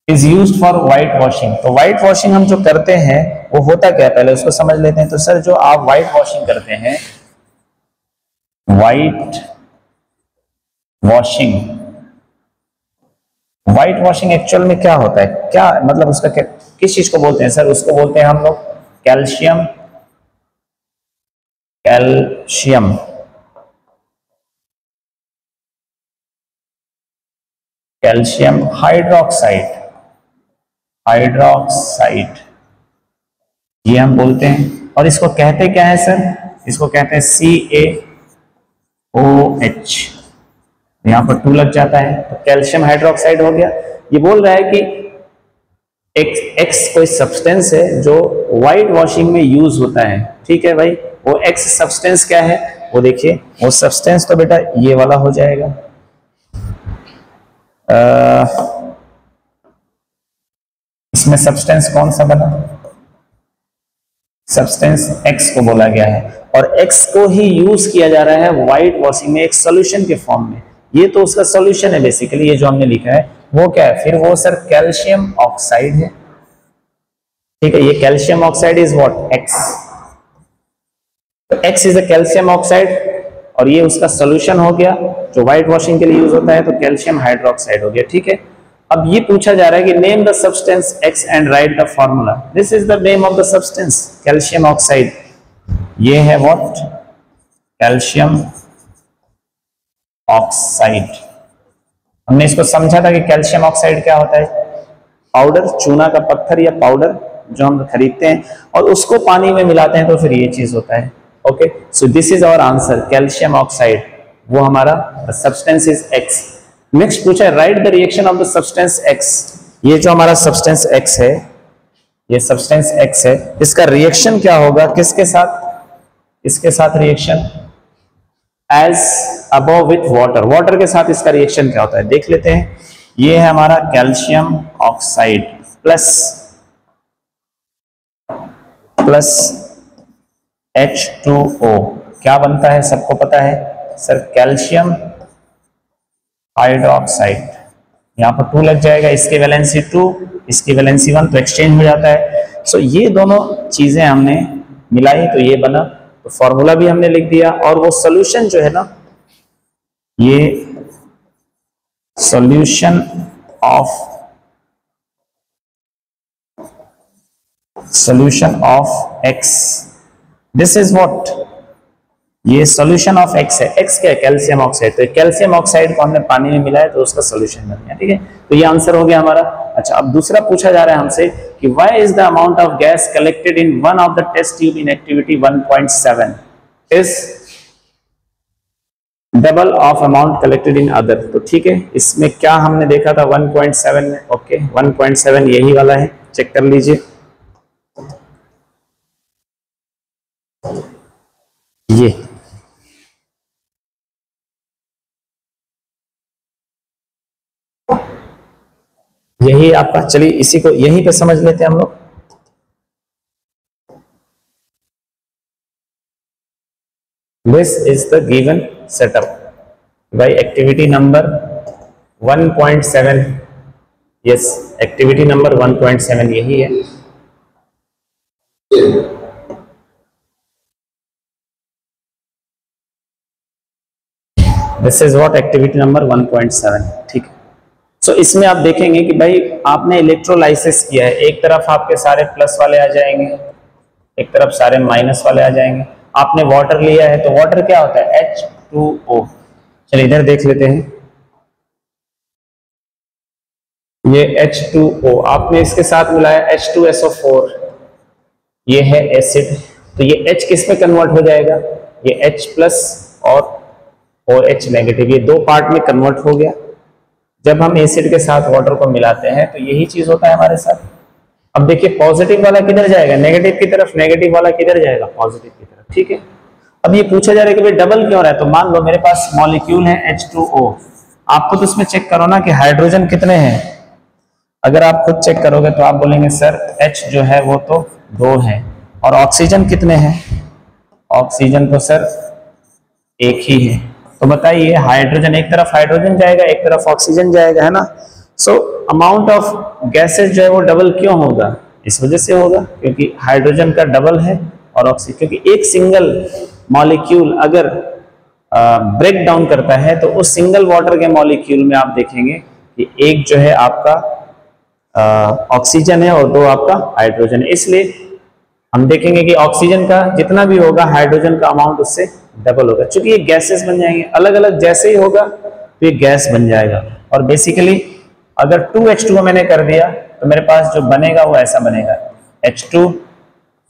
is used for white washing. तो व्हाइट वॉशिंग हम जो करते हैं वो होता क्या है, पहले उसको समझ लेते हैं। तो सर जो आप व्हाइट वॉशिंग करते हैं, व्हाइट वॉशिंग एक्चुअल में क्या होता है, क्या मतलब उसका क्या, किस चीज को बोलते हैं सर, उसको बोलते हैं हम लोग कैल्शियम हाइड्रोक्साइड, ये हम बोलते हैं। और इसको कहते क्या है सर, इसको कहते हैं CaOH। यहां पर 2 लग जाता है तो कैल्शियम हाइड्रोक्साइड हो गया। ये बोल रहा है कि X कोई सब्सटेंस है जो व्हाइट वॉशिंग में यूज होता है। ठीक है भाई, वो X सब्सटेंस क्या है, वो देखिए, वो सब्सटेंस तो बेटा ये वाला हो जाएगा। इसमें सब्सटेंस कौन सा बना, सब्सटेंस X को बोला गया है और X को ही यूज किया जा रहा है व्हाइट वॉशिंग में एक सॉल्यूशन के फॉर्म में। ये तो उसका सॉल्यूशन है बेसिकली, ये जो हमने लिखा है वो क्या है, फिर वो सर कैल्शियम ऑक्साइड है। ठीक है, ये calcium oxide is what, X। तो X is a calcium oxide और ये उसका सॉल्यूशन हो गया जो व्हाइट वॉशिंग के लिए यूज होता है, तो कैल्शियम हाइड्रोक्साइड हो गया। ठीक है, अब ये पूछा जा रहा है कि name the substance X and right the formula. This is the name of the substance, calcium oxide. ये है व्हाट, कैल्शियम ऑक्साइड। हमने इसको समझा था कि कैल्शियम ऑक्साइड क्या होता है, पाउडर, चूना का पत्थर या पाउडर जो हम खरीदते हैं और उसको पानी में मिलाते हैं तो फिर ये चीज होता है। Okay, so this is our answer, calcium oxide, वो हमारा सब्सटेंस इज X। नेक्स्ट पूछा है write the reaction of the substance X। ये जो हमारा सब्सटेंस X है, ये सब्सटेंस X है, इसका रिएक्शन क्या होगा, किसके साथ, इसके साथ reaction as above with water, water के साथ इसका रिएक्शन क्या होता है देख लेते हैं। ये है हमारा कैल्शियम ऑक्साइड प्लस H2O, क्या बनता है सबको पता है सर, कैल्शियम हाइड्रोक्साइड। यहां पर 2 लग जाएगा, इसकी वैलेंसी 2, इसकी वैलेंसी 1, तो एक्सचेंज हो जाता है। सो ये दोनों चीजें हमने मिलाई तो ये बना, तो फॉर्मूला भी हमने लिख दिया और वो सॉल्यूशन जो है ना, ये solution of x, this is what, ये सॉल्यूशन ऑफ x है। x क्या है? Calcium oxide. तो कैल्शियम ऑक्साइड को हमने पानी में मिलाया तो उसका सॉल्यूशन बन गया। ठीक है, तो ये आंसर हो गया हमारा। अच्छा, अब दूसरा पूछा जा रहा है हमसे कि why is the amount of gas collected in one of the test tube in activity 1.7 is double of amount collected in other. तो ठीक है, इसमें क्या हमने देखा था 1.7 में, ओके 1.7 यही वाला है, चेक कर लीजिए। ये यही आपका, चलिए इसी को यहीं पे समझ लेते हैं हम लोग। This is the given setup by activity number 1.7। Yes, activity number 1.7 यही है। This is what activity number 1.7। ठीक है, सो इसमें आप देखेंगे कि भाई आपने इलेक्ट्रोलाइसिस किया है, एक तरफ आपके सारे प्लस वाले आ जाएंगे, एक तरफ सारे माइनस वाले आ जाएंगे। आपने वाटर लिया है तो वाटर क्या होता है? H2O। चलिए इधर देख लेते हैं, ये H2O आपने इसके साथ मिलाया H2SO4, ये है एसिड। तो ये H किस में कन्वर्ट हो जाएगा? ये H प्लस और OH नेगेटिव, ये दो पार्ट में कन्वर्ट हो गया। जब हम एसिड के साथ वाटर को मिलाते हैं तो यही चीज होता है हमारे साथ। अब देखिए पॉजिटिव वाला किधर जाएगा? नेगेटिव की तरफ। नेगेटिव वाला किधर जाएगा? पॉजिटिव की तरफ। ठीक है, अब ये पूछा जा रहा है कि भाई डबल क्यों रहा है? तो मान लो मेरे पास मॉलिक्यूल है H2O, आपको तो इसमें चेक करो ना कि हाइड्रोजन कितने हैं। अगर आप खुद चेक करोगे तो आप बोलेंगे सर H जो है वो तो 2 है, और ऑक्सीजन कितने हैं? ऑक्सीजन तो सर एक ही है। तो बताइए हाइड्रोजन, एक तरफ हाइड्रोजन जाएगा एक तरफ ऑक्सीजन जाएगा, है ना। सो अमाउंट ऑफ गैसेस जो है वो डबल क्यों होगा? इस वजह से होगा क्योंकि हाइड्रोजन का डबल है और ऑक्सीजन, क्योंकि एक सिंगल मॉलिक्यूल अगर ब्रेक डाउन करता है तो उस सिंगल वाटर के मॉलिक्यूल में आप देखेंगे कि एक जो है आपका ऑक्सीजन है और 2 आपका हाइड्रोजन है। इसलिए हम देखेंगे कि ऑक्सीजन का जितना भी होगा हाइड्रोजन का अमाउंट उससे डबल होगा, क्योंकि ये गैसेस बन जाएंगे अलग अलग। जैसे ही होगा तो ये गैस बन जाएगा। और बेसिकली अगर 2H2O मैंने कर दिया तो मेरे पास जो बनेगा वो ऐसा बनेगा, H2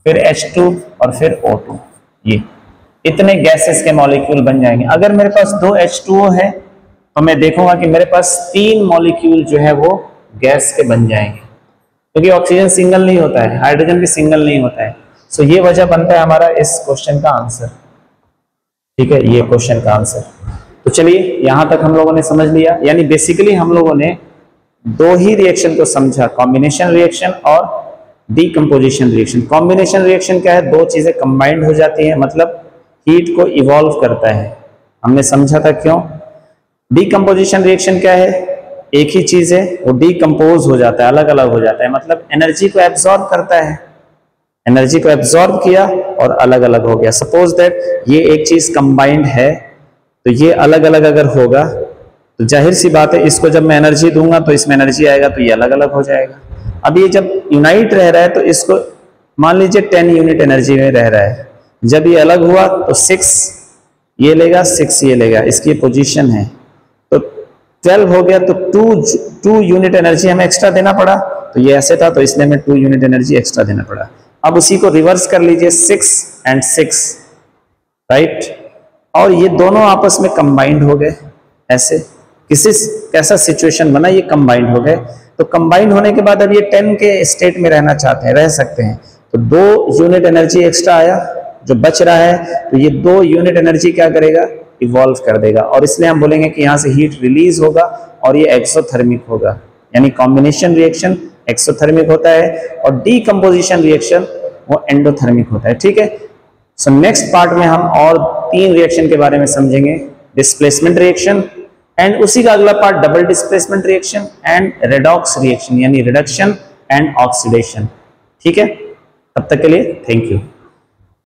फिर H2 और फिर O2। ये इतने गैसेस के मॉलिक्यूल बन जाएंगे। अगर मेरे पास 2 H2O है तो मैं देखूंगा कि मेरे पास 3 मॉलिक्यूल जो है वो गैस के बन जाएंगे, क्योंकि ऑक्सीजन सिंगल नहीं होता है, हाइड्रोजन भी सिंगल नहीं होता है। सो ये वजह बनता है हमारा इस क्वेश्चन का आंसर। ठीक है, ये क्वेश्चन का आंसर। तो चलिए यहां तक हम लोगों ने समझ लिया, यानी बेसिकली हम लोगों ने 2 ही रिएक्शन को समझा, कॉम्बिनेशन रिएक्शन और डीकंपोजिशन रिएक्शन। कॉम्बिनेशन रिएक्शन क्या है? 2 चीजें कंबाइंड हो जाती हैं, मतलब हीट को इवॉल्व करता है, हमने समझा था क्यों। डीकंपोजिशन रिएक्शन क्या है? एक ही चीज है वो डीकंपोज हो जाता है, अलग अलग हो जाता है, मतलब एनर्जी को एब्जॉर्ब करता है। एनर्जी को एब्जॉर्ब किया और अलग अलग हो गया। सपोज दैट ये एक चीज कंबाइंड है तो ये अलग अलग अगर होगा तो जाहिर सी बात है इसको जब मैं एनर्जी दूंगा तो इसमें एनर्जी आएगा तो ये अलग अलग हो जाएगा। अब ये जब यूनाइट रह रहा है तो इसको मान लीजिए 10 यूनिट एनर्जी में रह रहा है, जब ये अलग हुआ तो 6 ये लेगा 6 ये लेगा, इसकी पोजीशन है तो 12 हो गया, तो 2 यूनिट एनर्जी हमें एक्स्ट्रा देना पड़ा। तो ये ऐसे था तो इसलिए हमें 2 यूनिट एनर्जी एक्स्ट्रा देना पड़ा। अब उसी को रिवर्स कर लीजिए 6 and 6, राइट, और ये दोनों आपस में कंबाइंड हो गए। ऐसे कैसा सिचुएशन बना, ये कंबाइंड हो गए। तो कंबाइंड होने के बाद अब ये 10 के स्टेट में रहना चाहते हैं, रह सकते हैं, तो 2 यूनिट एनर्जी एक्स्ट्रा आया, जो बच रहा है तो ये 2 यूनिट एनर्जी क्या करेगा? इवॉल्व कर देगा, और इसलिए हम बोलेंगे कि यहाँ से हीट रिलीज होगा और ये एक्सोथर्मिक होगा। यानी कॉम्बिनेशन रिएक्शन एक्सोथर्मिक होता है और डीकंपोजिशन रिएक्शन वो एंडोथर्मिक होता है। ठीक है, सो नेक्स्ट पार्ट में हम और 3 रिएक्शन के बारे में समझेंगे, डिस्प्लेसमेंट रिएक्शन, एंड उसी का अगला part double displacement reaction and redox reaction, यानी रिडक्शन एंड ऑक्सीडेशन। ठीक है, तब तक के लिए थैंक यू।